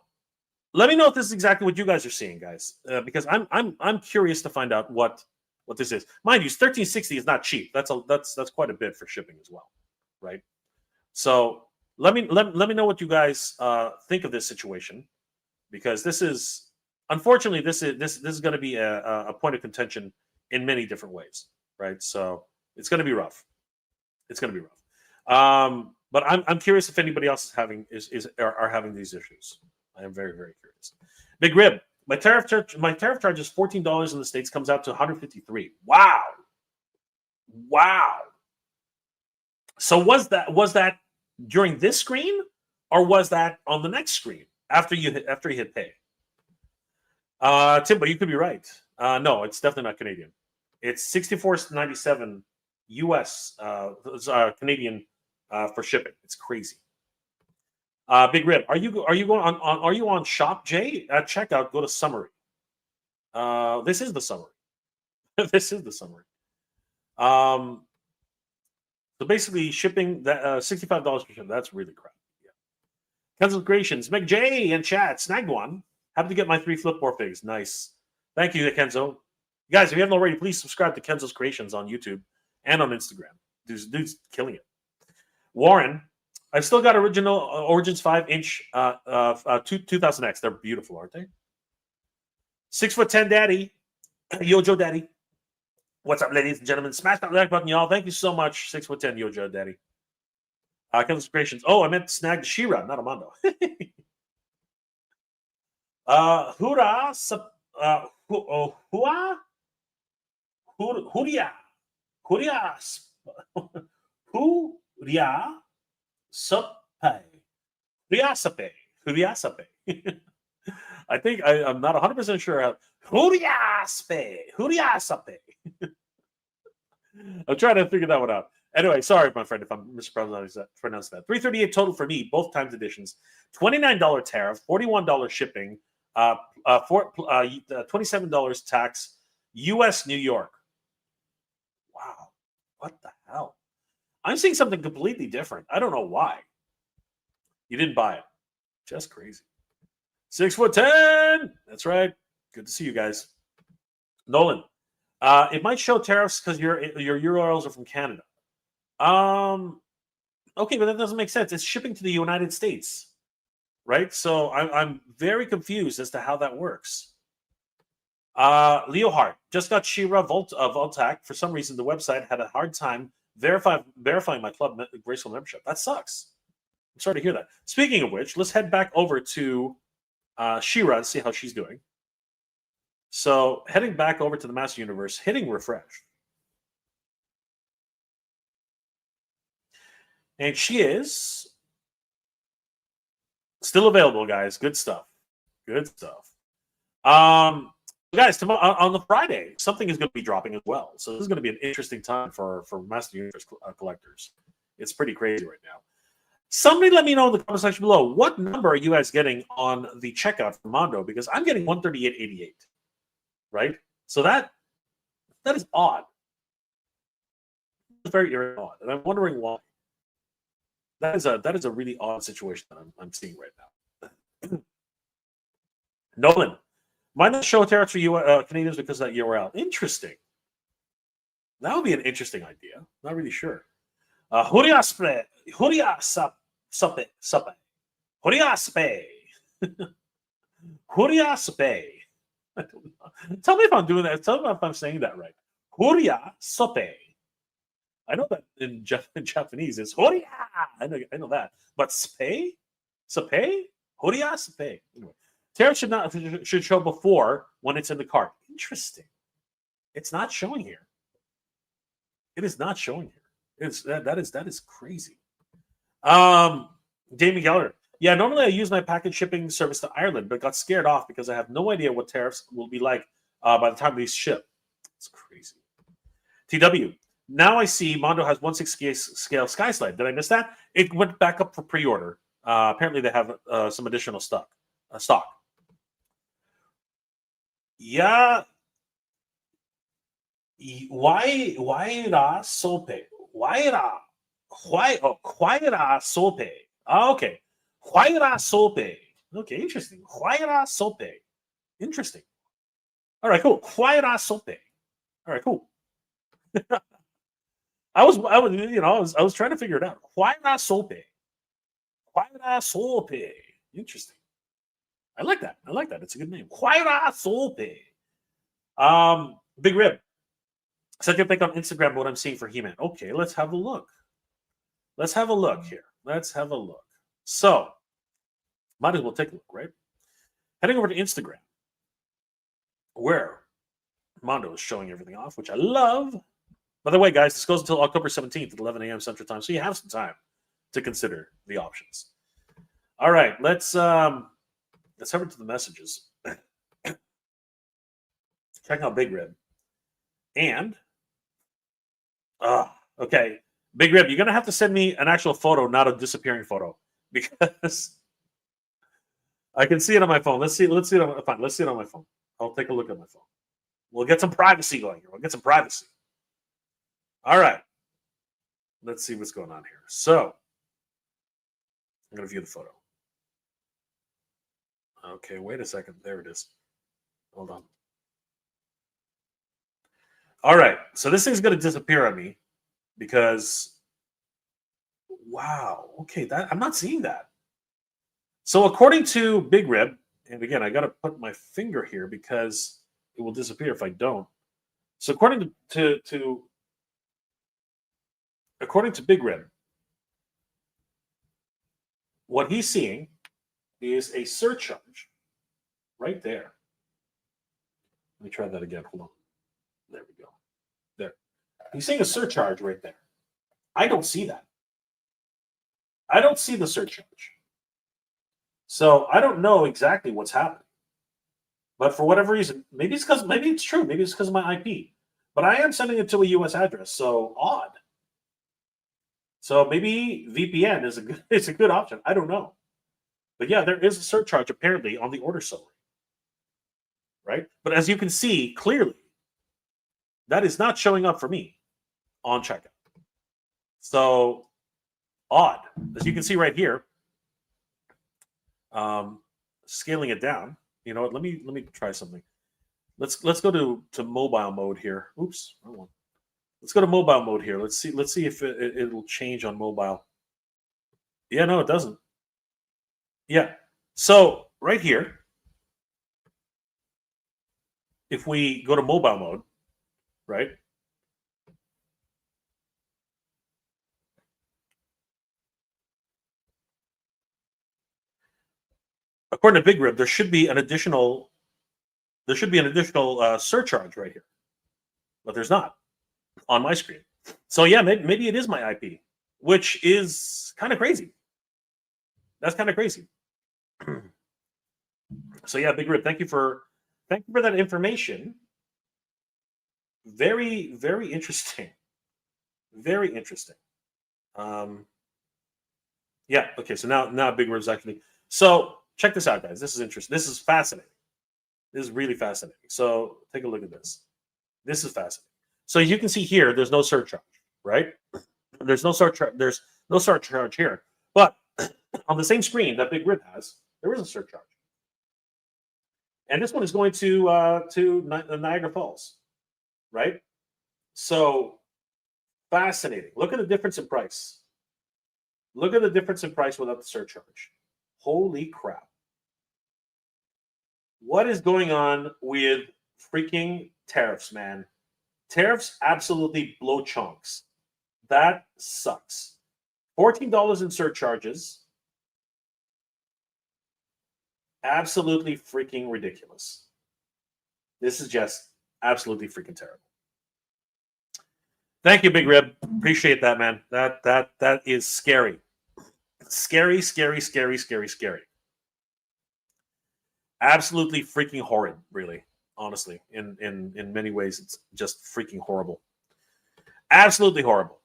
[SPEAKER 1] let me know if this is exactly what you guys are seeing, guys, because I'm curious to find out what this is. Mind you, $13.60 is not cheap. That's quite a bit for shipping as well, right? So let me know what you guys think of this situation, because this is unfortunately this is going to be a point of contention in many different ways, right? So it's going to be rough. It's going to be rough. But I'm curious if anybody else are having these issues. I am very, very curious. Big Rib, my tariff charge is $14 in the States, comes out to $153. Wow. So was that during this screen, or was that on the next screen after you hit pay? Timbo, you could be right. No, it's definitely not Canadian. It's $64.97 US Canadian for shipping. It's crazy. Big Rib, are you on Shop J? At checkout, go to summary. This is the summary. This is the summary. So basically, shipping that $65 per ship. That's really crap. Yeah. Kenzo's Creations, McJ and chat snagged one. Happy to get my 3 Flipboard figs. Nice. Thank you, Kenzo. Guys, if you haven't already, please subscribe to Kenzo's Creations on YouTube and on Instagram. Dude's killing it. Warren, I've still got original Origins 5-inch 2000X. They're beautiful, aren't they? 6'10" Daddy, Yojo Daddy. What's up, ladies and gentlemen? Smash that like button, y'all. Thank you so much, 6'10" Yojo Daddy. Kenzo's Creations. Oh, I meant to snag the She-Ra, not a Mondo. Hura, Huria, Huriasape. I think I'm not 100% sure. Huriasape. I'm trying to figure that one out. Anyway, sorry, my friend, if I'm mispronouncing that. $338 total for me, both times editions. $29 tariff, $41 shipping, $27 tax, U.S. New York. Wow, what the hell? I'm seeing something completely different. I don't know why. You didn't buy it. Just crazy. 6'10". That's right. Good to see you guys. Nolan, it might show tariffs because your URLs are from Canada. Okay, but that doesn't make sense. It's shipping to the United States, right? So I'm very confused as to how that works. Leo Hart just got She-Ra Voltac. For some reason, the website had a hard time verifying my club Grayskull membership. That sucks. I'm sorry to hear that. Speaking of which, let's head back over to She-Ra and see how she's doing. So heading back over to the Master Universe, hitting refresh. And she is still available, guys. Good stuff. Good stuff. Guys, tomorrow on the Friday, something is going to be dropping as well. So this is going to be an interesting time for Master Universe collectors. It's pretty crazy right now. Somebody let me know in the comment section below, what number are you guys getting on the checkout for Mondo? Because I'm getting 138.88, right? So that is odd. It's very odd, and I'm wondering why. That is a really odd situation that I'm seeing right now. Nolan, might not show tariffs for you Canadians because of that URL. Interesting. That would be an interesting idea. Not really sure. Huria Spe. Huria Supe. Huria Spe. Huria Spe. Tell me if I'm doing that. Tell me if I'm saying that right. Huria Supe. I know that in Japanese is Huria. I know that. But Spe? Supe? Huria Supe. Anyway. Tariff should show before when it's in the cart. Interesting. It's not showing here. It is not showing here. That is crazy. Damien Geller. Yeah, normally I use my package shipping service to Ireland, but got scared off because I have no idea what tariffs will be like by the time these ship. It's crazy. TW. Now I see Mondo has 1/6 scale Sky Slide. Did I miss that? It went back up for pre-order. Apparently they have some additional stock. Yeah. Why sope? Why sope? Okay. Why sope? Okay, interesting. Why sope? Interesting. All right, cool. Why sope? All right, cool. I was trying to figure it out. Why sope? Why sope? Interesting. I like that. It's a good name. Huayra Sope. Big Rib. Send your pick on Instagram what I'm seeing for He-Man. Okay, let's have a look. Let's have a look here. Let's have a look. So, might as well take a look, right? Heading over to Instagram, where Mondo is showing everything off, which I love. By the way, guys, this goes until October 17th at 11 a.m. Central Time, so you have some time to consider the options. All right, let's head over to the messages. Check out Big Rib. And, okay, Big Rib, you're going to have to send me an actual photo, not a disappearing photo, because I can see it on my phone. Let's see it on my phone. I'll take a look at my phone. We'll get some privacy going here. All right. Let's see what's going on here. So, I'm going to view the photo. Okay, wait a second. There it is. Hold on. All right, so this thing's going to disappear on me because, wow, okay, I'm not seeing that. So according to Big Rib, and again, I got to put my finger here because it will disappear if I don't. So according to Big Rib, what he's seeing is a surcharge right there. Let me try that again. Hold on. There we go. There. He's seeing a surcharge right there. I don't see that. I don't see the surcharge. So I don't know exactly what's happening. But for whatever reason, maybe it's true. Maybe it's because of my IP. But I am sending it to a US address, so odd. So maybe VPN is a good option. I don't know. But yeah, there is a surcharge apparently on the order summary. Right? But as you can see clearly, that is not showing up for me on checkout. So odd. As you can see right here, scaling it down. You know what? Let me try something. Let's go to mobile mode here. Oops, wrong one. Let's go to mobile mode here. Let's see if it'll change on mobile. Yeah, no, it doesn't. Yeah. So right here, if we go to mobile mode, right? according to Big Rib, there should be an additional surcharge right here, but there's not on my screen. So yeah, maybe it is my IP, which is kind of crazy. That's kind of crazy. So yeah, Big Rib, thank you for that information. Very, very interesting. Very interesting. Yeah. Okay. So now Big Rib's actually. So check this out, guys. This is interesting. This is fascinating. This is really fascinating. So take a look at this. This is fascinating. So you can see here, there's no surcharge, right? There's no surcharge. There's no surcharge here. But on the same screen that Big Rib has, there is a surcharge. And this one is going to Niagara Falls, right? So fascinating. Look at the difference in price. Look at the difference in price without the surcharge. Holy crap. What is going on with freaking tariffs, man? Tariffs absolutely blow chunks. That sucks. $14 in surcharges. Absolutely freaking ridiculous. This is just absolutely freaking terrible. Thank you, Big Rib. Appreciate that, man. That is scary. Scary, scary, scary, scary, scary. Absolutely freaking horrid, really. Honestly, in many ways, it's just freaking horrible. Absolutely horrible.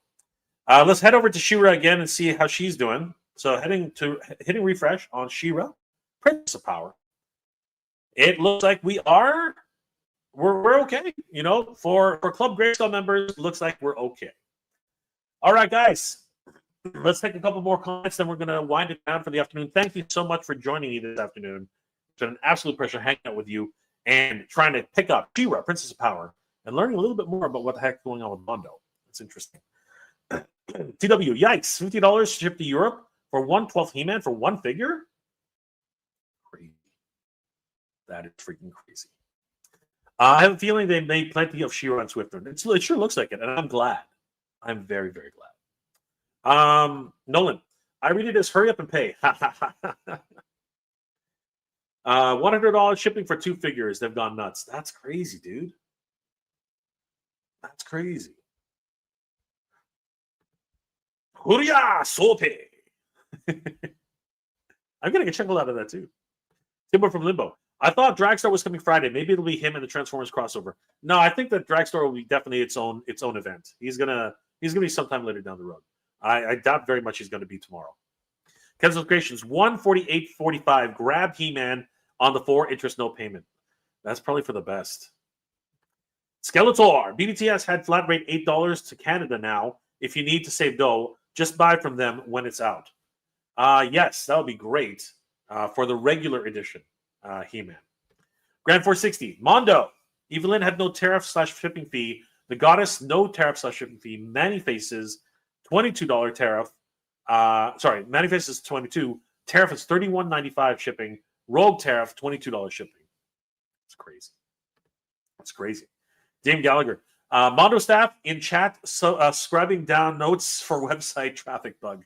[SPEAKER 1] Let's head over to She-Ra again and see how she's doing. So hitting refresh on She-Ra, Princess of Power. It looks like we're okay. You know, for Club Grayskull members, looks like we're okay. All right, guys. Let's take a couple more comments, then we're going to wind it down for the afternoon. Thank you so much for joining me this afternoon. It's been an absolute pleasure hanging out with you and trying to pick up She-Ra, Princess of Power, and learning a little bit more about what the heck's going on with Mondo. It's interesting. TW, yikes, $50 shipped to Europe for 1/12 He-Man for one figure? Crazy. That is freaking crazy. I have a feeling they made plenty of She-Ra and Swifter. It sure looks like it, and I'm glad. I'm very, very glad. Nolan, I read it as hurry up and pay. $100 shipping for 2 figures. They've gone nuts. That's crazy, dude. That's crazy. Hurya Sope. I'm getting a chuckle out of that too. Timber from Limbo. I thought Dragstar was coming Friday. Maybe it'll be him and the Transformers crossover. No, I think that Dragstar will be definitely its own event. He's gonna be sometime later down the road. I doubt very much he's going to be tomorrow. Kenzo's Creations 148.45. Grab He-Man on the 4 interest no payment. That's probably for the best. Skeletor. BBTS had flat rate $8 to Canada now. If you need to save dough, just buy from them when it's out. Yes, that would be great for the regular edition He-Man. Grand 460. Mondo. Evelyn had no tariff/shipping fee. The Goddess, no tariff/shipping fee. Manny Faces, $22 tariff. Manny Faces, $22. Tariff is $31.95 shipping. Rogue tariff, $22 shipping. It's crazy. That's crazy. Dame Gallagher. Mondo staff in chat scrubbing down notes for website traffic bug.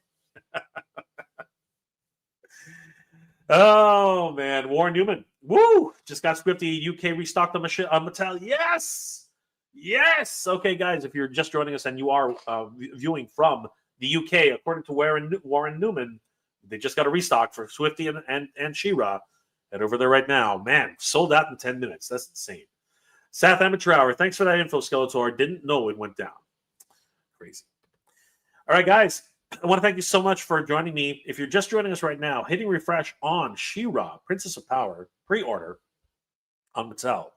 [SPEAKER 1] Oh, man. Warren Newman. Woo! Just got Scripty UK restocked on Mattel. Yes! Yes! Okay, guys, if you're just joining us and you are viewing from the UK, according to Warren Newman, they just got a restock for Swifty and She-Ra. Head over there right now. Man, sold out in 10 minutes. That's insane. South Amateur Hour. Thanks for that info, Skeletor. Didn't know it went down. Crazy. All right, guys. I want to thank you so much for joining me. If you're just joining us right now, hitting refresh on She-Ra, Princess of Power, pre-order on Mattel.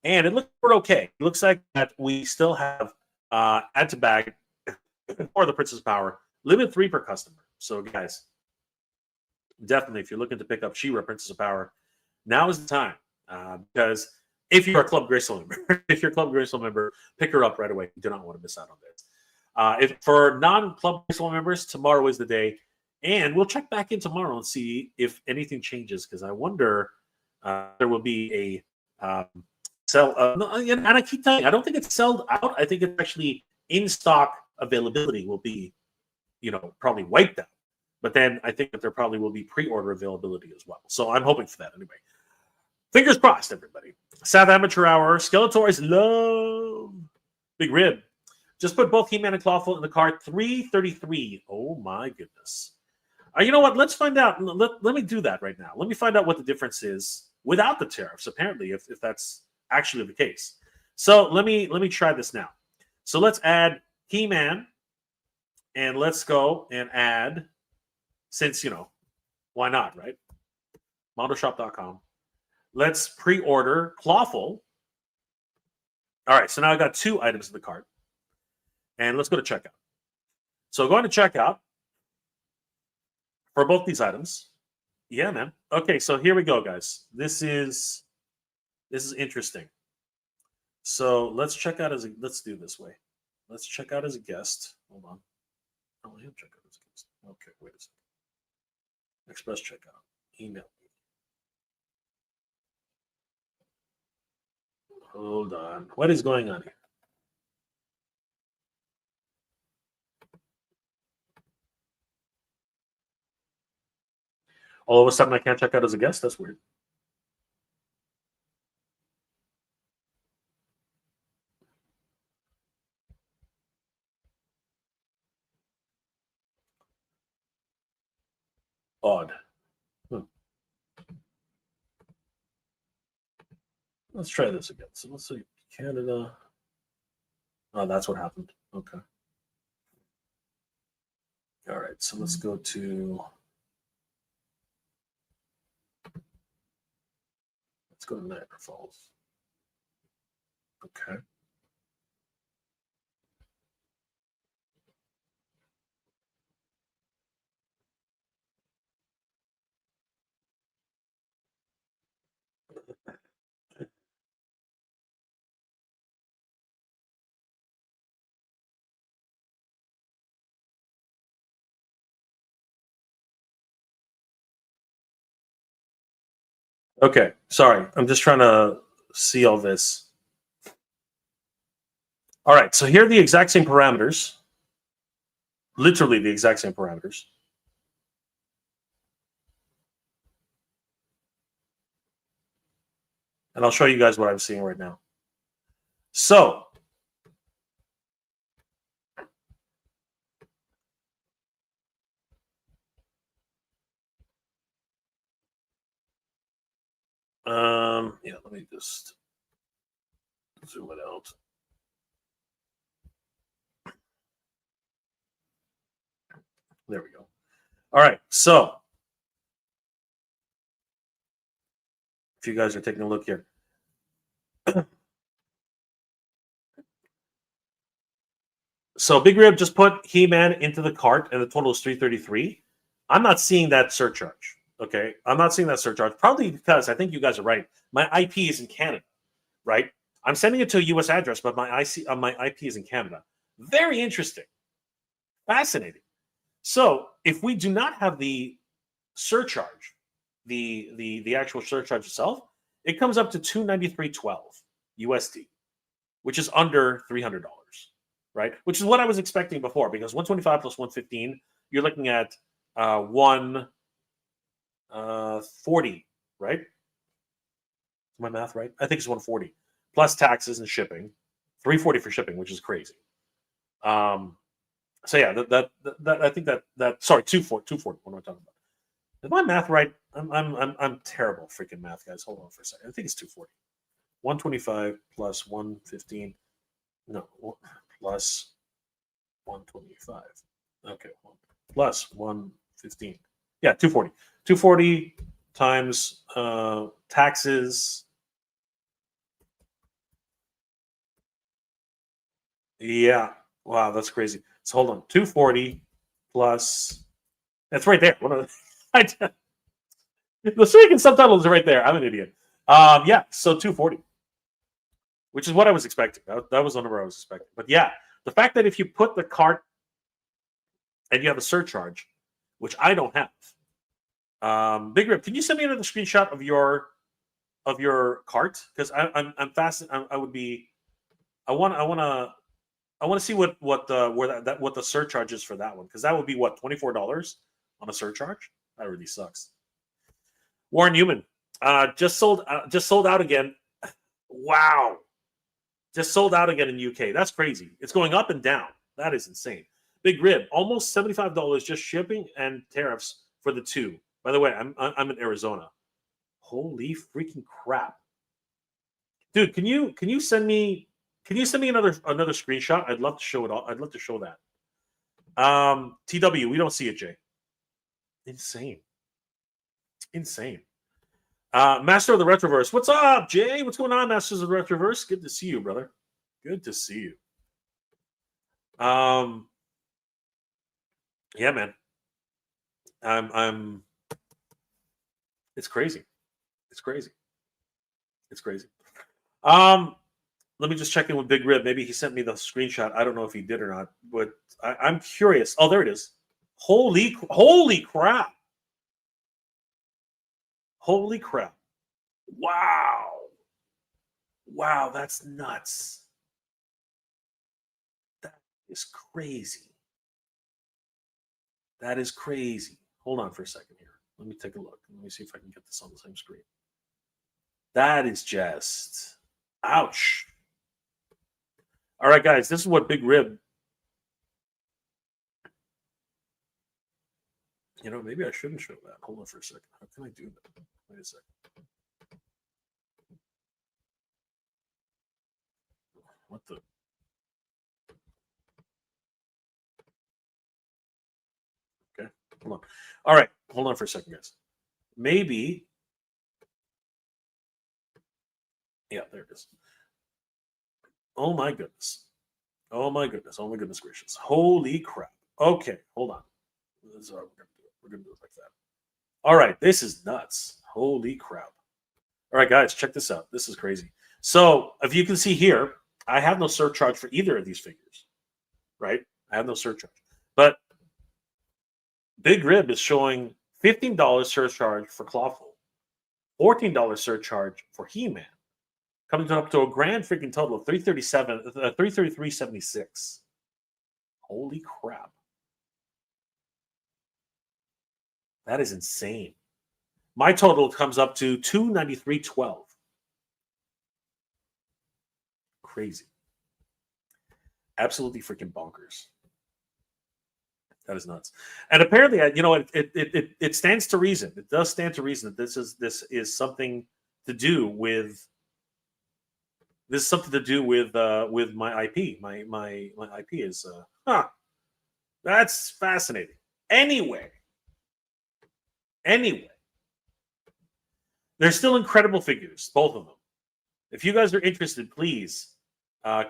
[SPEAKER 1] And it looks okay. It looks like that we still have add to bag for the Princess of Power. Limit 3 per customer. So, guys, definitely, if you're looking to pick up She-Ra, Princess of Power, now is the time. Because if you're a Club Grayskull member, pick her up right away. You do not want to miss out on this. If for non-Club Grayskull members, tomorrow is the day. And we'll check back in tomorrow and see if anything changes, because I wonder there will be a sell. And I keep telling you, I don't think it's sold out. I think it's actually in stock availability will be, probably wiped out. But then I think that there probably will be pre-order availability as well. So I'm hoping for that anyway. Fingers crossed, everybody. South Amateur Hour. Skeletors love Big Rib. Just put both He-Man and Clawful in the cart. $333. Oh my goodness. You know what? Let's find out. Let me do that right now. Let me find out what the difference is without the tariffs, apparently, if that's actually the case. So let me try this now. So let's add He-Man, and let's go and add, since, why not, right? MondoShop.com. Let's pre-order Clawful. All right, so now I got 2 items in the cart. And let's go to checkout. So going to checkout for both these items. Yeah, man. Okay, so here we go, guys. This is interesting. So let's check out let's do it this way. Let's check out as a guest. Hold on. Oh, he'll check out as a guest. Okay, wait a second. Express checkout. Email. Hold on. What is going on here? All of a sudden, I can't check out as a guest? That's weird. Odd. Let's try this again. So let's see. Canada. Oh, that's what happened. Okay. All right. So let's go to. Let's go to Niagara Falls. Okay. Okay. Sorry. I'm just trying to see all this. All right. So here are the exact same parameters. Literally the exact same parameters. And I'll show you guys what I'm seeing right now. So yeah, let me just zoom it out. There we go. All right, so if you guys are taking a look here. So Big Rib just put He-Man into the cart, and the total is $333. I'm not seeing that surcharge. Okay, I'm not seeing that surcharge. Probably because I think you guys are right. My IP is in Canada, right? I'm sending it to a U.S. address, but my IP is in Canada. Very interesting, fascinating. So if we do not have the surcharge, the actual surcharge itself, it comes up to $293.12 USD, which is under $300. Right, which is what I was expecting before, because 125 plus 115, you're looking at 140, right? Is my math right? I think it's 140 plus taxes and shipping, 340 for shipping, which is crazy. So yeah, that I think that sorry, 240. What am I talking about? Is my math right? I'm terrible freaking math, guys. Hold on for a second. I think it's 240. 125 plus 115. No, plus 125. Okay, plus 115. Yeah, 240. 240 times taxes. Yeah. Wow, that's crazy. So hold on. 240 plus. That's right there. The freaking subtitles are right there. I'm an idiot. Yeah, so 240. Which is what I was expecting. That was the number I was expecting. But yeah, the fact that if you put the cart and you have a surcharge, which I don't have. Big Rip, can you send me another screenshot of your cart? Because I'm fascinated. I want to see what the surcharge is for that one, because that would be what, $24. on a surcharge. That really sucks. Warren Newman just sold out again. Wow, just sold out again in UK. That's crazy. It's going up and down. That is insane. Big Rib, almost $75 just shipping and tariffs for the two. By the way, I'm in Arizona. Holy freaking crap, dude! Can you send me another screenshot? I'd love to show it all. I'd love to show that. TW, we don't see it, Jay. Insane. Master of the Retroverse. What's up, Jay? What's going on, Masters of the Retroverse? Good to see you, brother. Good to see you. Yeah, man. It's crazy. It's crazy. Let me just check in with Big Rib. Maybe he sent me the screenshot. I don't know if he did or not, but I'm curious. Oh, there it is. Holy crap. Holy crap. Wow, that's nuts. That is crazy. That is crazy. Hold on for a second here. Let me take a look. Let me see if I can get this on the same screen. That is just ouch. All right, guys, this is what Big Rib. You know, maybe I shouldn't show that. Hold on for a second. How can I do that? Wait a second. What the? Okay, hold on. All right, hold on for a second, guys. Maybe. Yeah, there it is. Oh my goodness. Oh my goodness gracious. Holy crap. Okay, hold on. This is how we're gonna do it like that. All right, this is nuts. Holy crap. All right, guys, check this out. This is crazy. So if you can see here, I have no surcharge for either of these figures, right? I have no surcharge. But Big Rib is showing $15 surcharge for Clawful, $14 surcharge for He-Man, coming up to a grand freaking total of $333.76. Holy crap. That is insane. My total comes up to $293.12. Crazy. Absolutely freaking bonkers. That is nuts. And apparently, you know, it stands to reason. It does stand to reason that this is something to do with. This is something to do with my IP. My IP is that's fascinating. Anyway, they're still incredible figures, both of them. If you guys are interested, please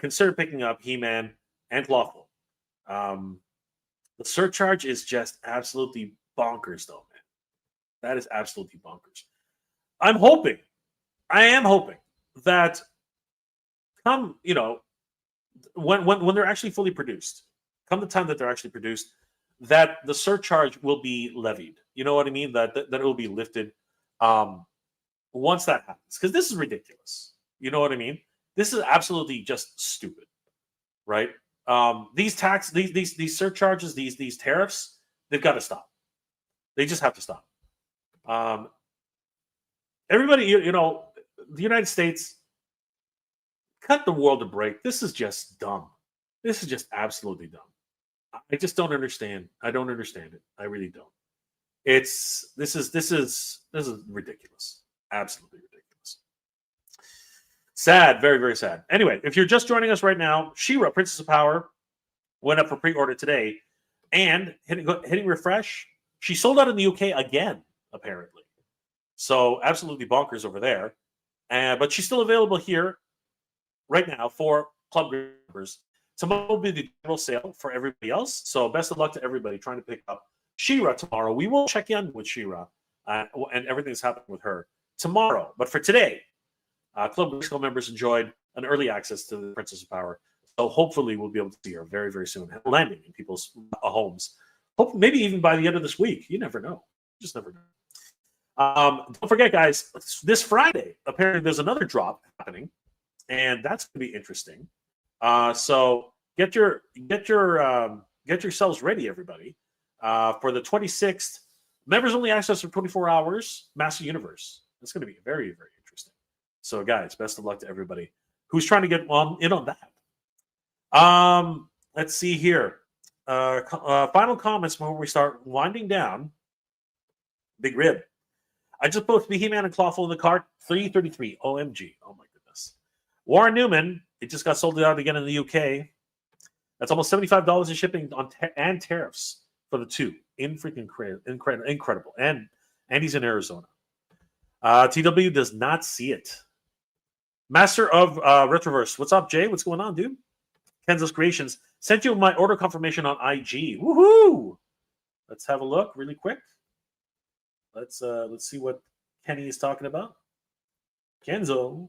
[SPEAKER 1] consider picking up He-Man and Clawful. The surcharge is just absolutely bonkers, though, man. That is absolutely bonkers. I am hoping that come, you know, when they're actually fully produced, come the time that they're actually produced, that the surcharge will be levied. You know what I mean? That it will be lifted once that happens. Because this is ridiculous. You know what I mean? This is absolutely just stupid, right? These surcharges, these tariffs, they've got to stop. They just have to stop. Everybody, you know, the United States, cut the world a break. This is just dumb. This is just absolutely dumb. I just don't understand. I don't understand it. I really don't. This is ridiculous. Absolutely ridiculous. Sad, very, very sad. Anyway, if you're just joining us right now, She-Ra, Princess of Power, went up for pre-order today, and hitting refresh, she sold out in the UK again, apparently. So absolutely bonkers over there. But she's still available here right now for club members. Tomorrow will be the general sale for everybody else. So best of luck to everybody trying to pick up She-Ra tomorrow. We will check in with She-Ra and everything's happening with her tomorrow. But for today, Club Grayskull members enjoyed an early access to the Princess of Power. So hopefully we'll be able to see her very, very soon, landing in people's homes. Hope maybe even by the end of this week. You never know. You just never know. Don't forget, guys, this Friday, apparently there's another drop happening, and that's going to be interesting. So get yourselves ready, everybody. For the 26th, members only access for 24 hours, Master Universe. That's going to be very, very interesting. So, guys, best of luck to everybody who's trying to get in on that. Let's see here. Final comments before we start winding down. Big Rib. I just posted He-Man and Clawful in the cart. 333. OMG. Oh my goodness. Warren Newman. It just got sold out again in the UK. That's almost $75 in shipping and tariffs for the two. Incredible. And he's in Arizona. TW does not see it. Master of Retroverse. What's up, Jay? What's going on, dude? Kenzo's Creations. Sent you my order confirmation on IG. Woohoo! Let's have a look really quick. Let's see what Kenny is talking about. Kenzo.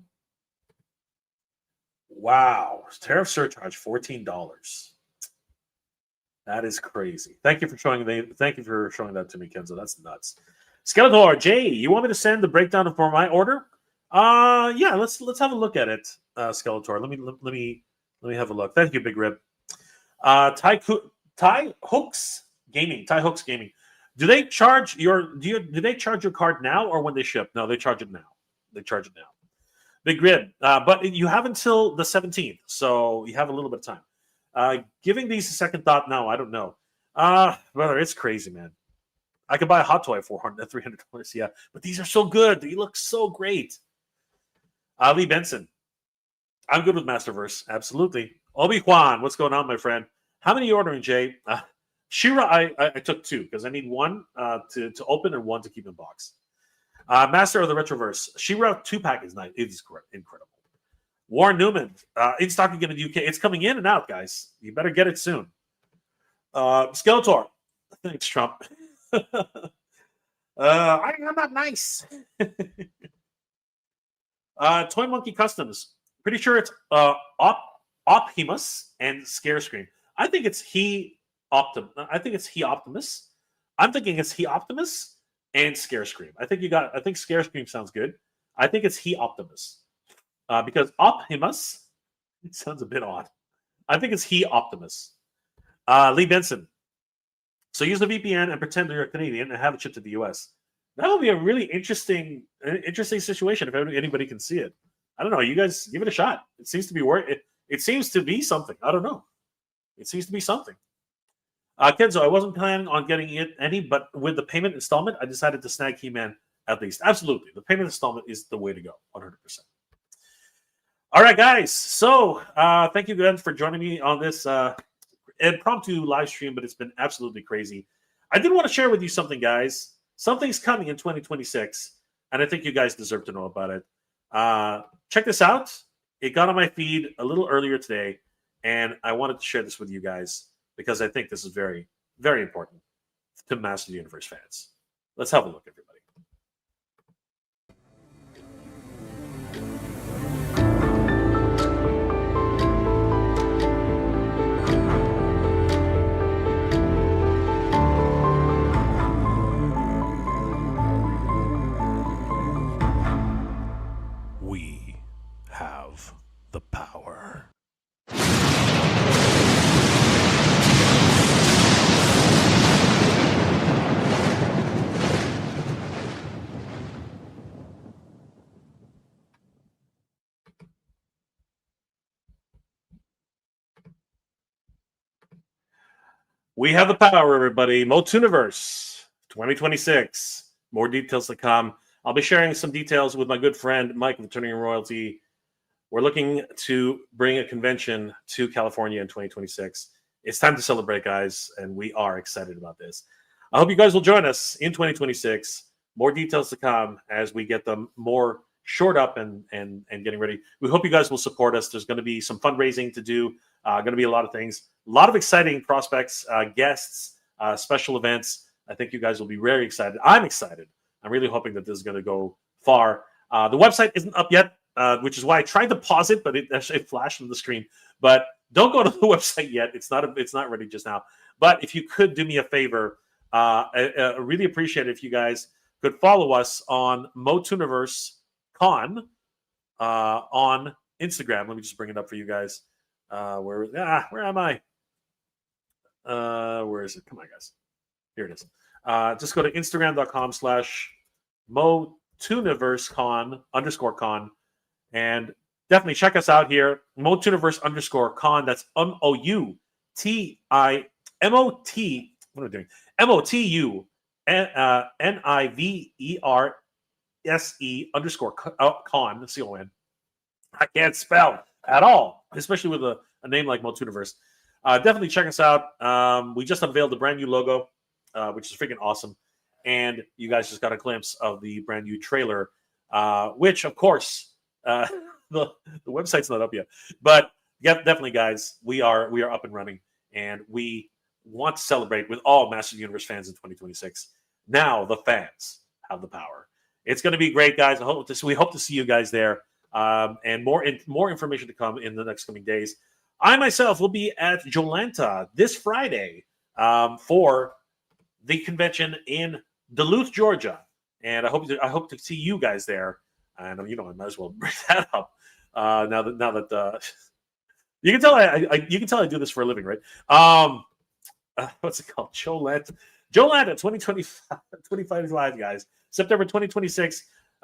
[SPEAKER 1] Wow. Tariff surcharge, $14. That is crazy. Thank you for showing that to me, Kenzo. That's nuts. Skeletor, Jay, you want me to send the breakdown for my order? Yeah, let's have a look at it, Skeletor. Let me have a look. Thank you, Big Rib. Ty Hooks Gaming. Do they charge your card now or when they ship? No, they charge it now. Big Rib. But you have until the 17th, so you have a little bit of time. Giving these a second thought now, I don't know. Brother, it's crazy, man. I could buy a hot toy for $300, yeah. But these are so good. They look so great. Lee Benson. I'm good with Masterverse. Absolutely. Obi-Wan, what's going on, my friend? How many are you ordering, Jay? She-Ra, I took two because I need one to open and one to keep in box. Master of the Retroverse. She-Ra 2-pack is nice. It is incredible. Warren Newman. In stock again in the UK. It's coming in and out, guys. You better get it soon. Skeletor. Thanks, Trump. I'm not nice. Toy Monkey Customs. Pretty sure it's Optimus and Scarescream. I think it's Optimus. I'm thinking it's Optimus and Scarescream. I think Scarescream sounds good. I think it's Optimus. Because Optimus, it sounds a bit odd. I think it's Optimus. Lee Benson. So use the VPN and pretend you're a Canadian and have it shipped to the US. That would be a really interesting situation if anybody can see it. I don't know. You guys give it a shot. It seems to be it seems to be something. I don't know. It seems to be something. Kenzo, I wasn't planning on getting any, but with the payment installment, I decided to snag He-Man at least. Absolutely. The payment installment is the way to go. 100%. All right, guys. So thank you again for joining me on this impromptu live stream, but it's been absolutely crazy. I did want to share with you something, guys. Something's coming in 2026, and I think you guys deserve to know about it. Check this out. It got on my feed a little earlier today, and I wanted to share this with you guys because I think this is very, very important to Master of the Universe fans. Let's have a look, everybody. We have the power. We have the power, everybody. MOTUniverse 2026. More details to come. I'll be sharing some details with my good friend Mike of Turning Royalty. We're looking to bring a convention to California in 2026. It's time to celebrate, guys, and we are excited about this. I hope you guys will join us in 2026. More details to come as we get them more shored up and getting ready. We hope you guys will support us. There's going to be some fundraising to do. Going to be a lot of things. A lot of exciting prospects, guests, special events. I think you guys will be very excited. I'm excited. I'm really hoping that this is going to go far. The website isn't up yet, which is why I tried to pause it, but it flashed on the screen. But don't go to the website yet. It's not ready just now. But if you could do me a favor, I really appreciate it if you guys could follow us on MOTUniverse Con on Instagram. Let me just bring it up for you guys. Where am I? Where is it? Come on, guys. Here it is. Just go to Instagram.com/MOTUniverseCon_con and definitely check us out here. MOTUniverse_con. That's MOTI What am I doing? MOTUNIVERSE_con. CON. I can't spell at all, especially with a name like MOTUniverse. Definitely check us out. We just unveiled the brand new logo, which is freaking awesome. And you guys just got a glimpse of the brand new trailer, which, of course, the website's not up yet. But yeah, definitely, guys, we are up and running, and we want to celebrate with all Masters of the Universe fans in 2026. Now the fans have the power. It's going to be great, guys. We hope to see you guys there, and more information to come in the next coming days. I myself will be at Jolanta this Friday for the convention in Duluth, Georgia, and I hope to see you guys there. And I might as well bring that up now that you can tell I do this for a living, right? What's it called? Jolanta 2025 live, guys. September 2026.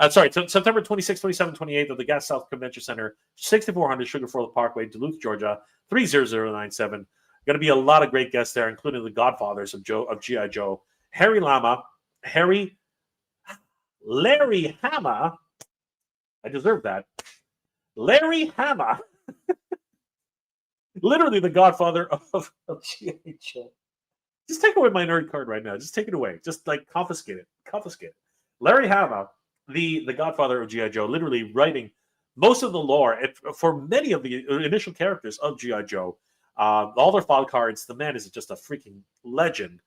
[SPEAKER 1] September 26, 27, 28 at the Gas South Convention Center, 6400 Sugarfoyle Parkway, Duluth, Georgia, 30097. Going to be a lot of great guests there, including the godfathers of G.I. Joe, Larry Hama. I deserve that. Larry Hama. Literally the godfather of G.I. Joe. Just take away my nerd card right now. Just take it away. Just like confiscate it. Larry Hama, the godfather of G.I. Joe, literally writing most of the lore for many of the initial characters of G.I. Joe. All their file cards. The man is just a freaking legend.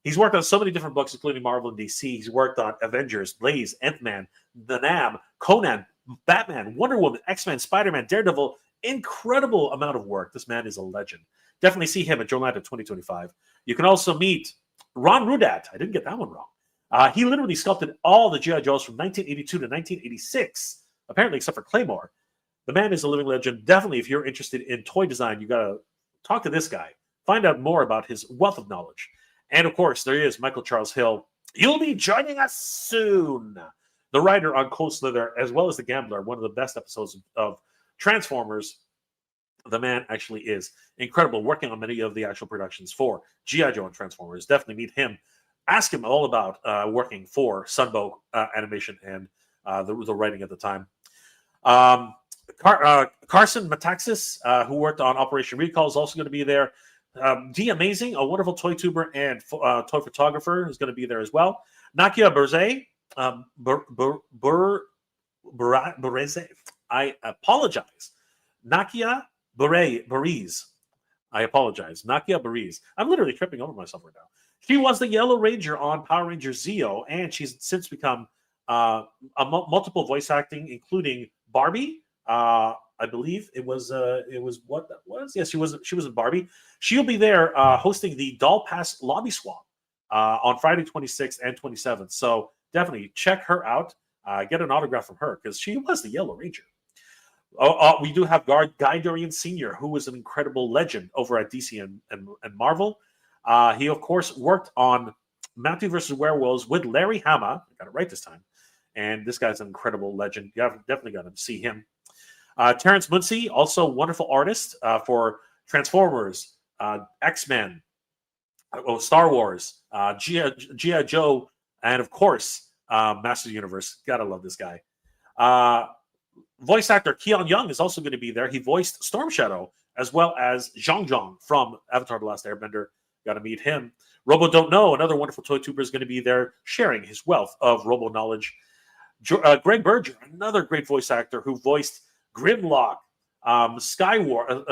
[SPEAKER 1] He's worked on so many different books, including Marvel and DC. He's worked on Avengers, Blaze, Ant-Man, The Nam, Conan, Batman, Wonder Woman, X-Men, Spider-Man, Daredevil. Incredible amount of work. This man is a legend. Definitely see him at Jolanta 2025. You can also meet Ron Rudat. I didn't get that one wrong. He literally sculpted all the G.I. Joes from 1982 to 1986, apparently except for Claymore. The man is a living legend. Definitely, if you're interested in toy design, you got to talk to this guy. Find out more about his wealth of knowledge. And, of course, there is Michael Charles Hill. You'll be joining us soon. The writer on Cold Slither, as well as The Gambler, one of the best episodes of Transformers. The man actually is incredible, working on many of the actual productions for G.I. Joe and Transformers. Definitely meet him. Ask him all about working for Sunbow Animation and the writing at the time. Carson Metaxas, who worked on Operation Recall, is also going to be there. D Amazing, a wonderful toy tuber and toy photographer, is going to be there as well. Nakia Berze, Bereze. I apologize. Nakia Bereze. I apologize. Nakia Bereze. I'm literally tripping over myself right now. She was the Yellow Ranger on Power Rangers Zeo, and she's since become multiple voice acting, including Barbie. I believe it was what that was. Yes, she was in Barbie. She'll be there hosting the Doll Pass Lobby Swap on Friday 26th and 27th. So definitely check her out. Get an autograph from her because she was the Yellow Ranger. We do have Guy Dorian Sr., who was an incredible legend over at DC and Marvel. He, of course, worked on MOTU vs. Werewolves with Larry Hama. I got it right this time. And this guy's an incredible legend. You have definitely got to see him. Terrence Muncie, also wonderful artist for Transformers, X-Men, Star Wars, G.I. Joe, and, of course, Masters of the Universe. Gotta love this guy. Voice actor Keon Young is also going to be there. He voiced Storm Shadow as well as Zhong from Avatar The Last Airbender. Got to meet him. Robo Don't Know, another wonderful toy tuber, is going to be there sharing his wealth of Robo knowledge. Greg Berger, another great voice actor who voiced Grimlock, Skyfire,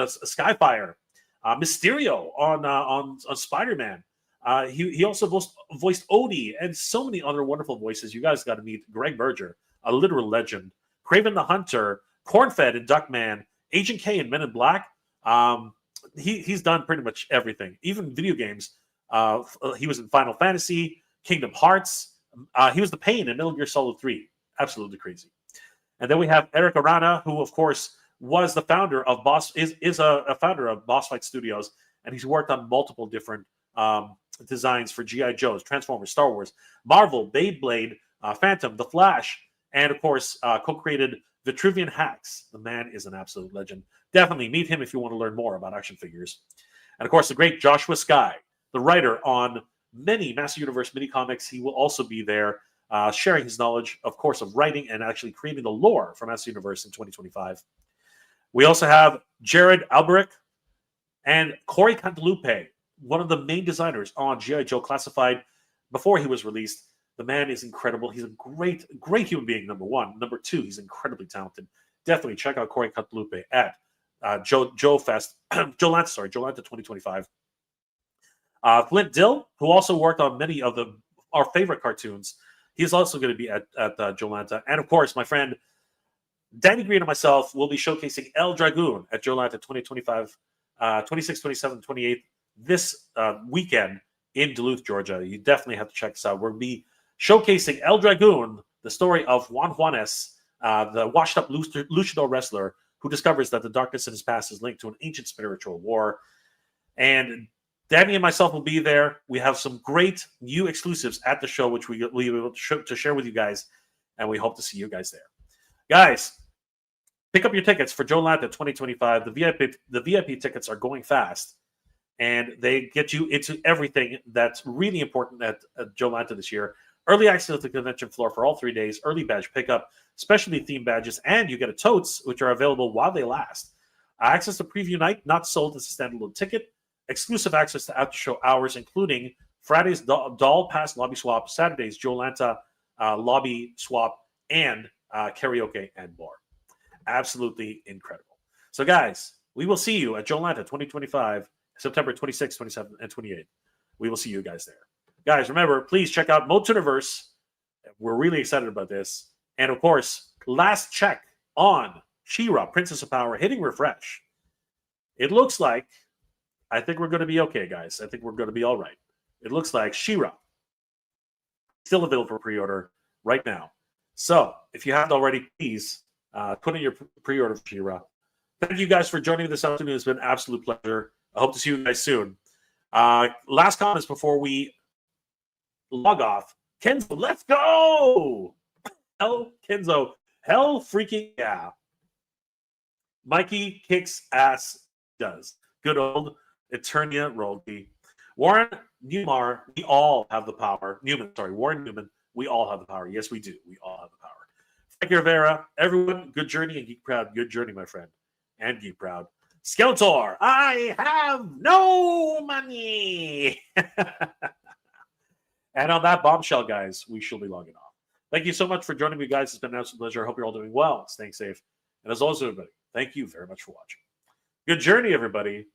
[SPEAKER 1] Mysterio on Spider-Man. He also voiced Odie and so many other wonderful voices. You guys got to meet Greg Berger, a literal legend. Kraven the Hunter, Cornfed in Duckman, Agent K in Men in Black. He's done pretty much everything, even video games. He was in Final Fantasy, Kingdom Hearts. He was the Pain in Metal Gear Solid 3. Absolutely crazy. And then we have Eric Arana, who, of course, was the founder of is a founder of Boss Fight Studios, and he's worked on multiple different designs for G.I. Joe's, Transformers, Star Wars, Marvel, Beyblade, Phantom, The Flash, and of course, co-created Vitruvian Hacks. The man is an absolute legend. Definitely meet him if you want to learn more about action figures. And of course, the great Joshua Skye, the writer on many Master Universe mini comics. He will also be there sharing his knowledge, of course, of writing and actually creating the lore for Master Universe in 2025. We also have Jared Alberic and Corey Cantalupe, one of the main designers on G.I. Joe Classified before he was released. The man is incredible. He's a great, great human being, number one. Number two, he's incredibly talented. Definitely check out Corey Cantalupe at Joe Fest, Jolanta 2025. Flint Dill, who also worked on many of our favorite cartoons, he's also going to be at Jolanta. And of course, my friend Danny Green and myself will be showcasing El Dragoon at Jolanta 2025, 26, 27, 28 this weekend in Duluth, Georgia. You definitely have to check this out. We'll be showcasing El Dragoon, the story of Juan Juanes, the washed-up luchador wrestler who discovers that the darkness in his past is linked to an ancient spiritual war. And Danny and myself will be there. We have some great new exclusives at the show, which we will be able to share with you guys, and we hope to see you guys there. Guys, pick up your tickets for Jolanta 2025. The VIP tickets are going fast, and they get you into everything that's really important at Jolanta this year. Early access to the convention floor for all 3 days, early badge pickup, specialty themed badges, and you get a totes, which are available while they last. Access to preview night, not sold as a standalone ticket. Exclusive access to after show hours, including Friday's Doll Pass lobby swap, Saturday's Jolanta lobby swap, and karaoke and more. Absolutely incredible. So, guys, we will see you at Jolanta 2025, September 26, 27, and 28. We will see you guys there. Guys, remember, please check out MOTUverse. We're really excited about this. And, of course, last check on She-Ra, Princess of Power, hitting refresh. It looks like, I think we're going to be okay, guys. I think we're going to be all right. It looks like She-Ra still available for pre-order right now. So, if you haven't already, please put in your pre-order for She-Ra. Thank you guys for joining me this afternoon. It's been an absolute pleasure. I hope to see you guys soon. Last comments before we log off. Kenzo, let's go! Hell, Kenzo. Hell freaking yeah. Mikey kicks ass does. Good old Eternia Rollby. Warren Newmar, we all have the power. Warren Newman, we all have the power. Yes, we do. We all have the power. Frankie Rivera, everyone, good journey and geek proud. Good journey, my friend. And geek proud. Skeletor, I have no money. And on that bombshell, guys, we shall be logging off. Thank you so much for joining me, guys. It's been an absolute pleasure. I hope you're all doing well, staying safe. And as always, everybody, thank you very much for watching. Good journey, everybody,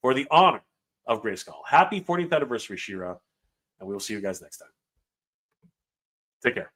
[SPEAKER 1] for the honor of Grayskull. Happy 40th anniversary, She-Ra, and we will see you guys next time. Take care.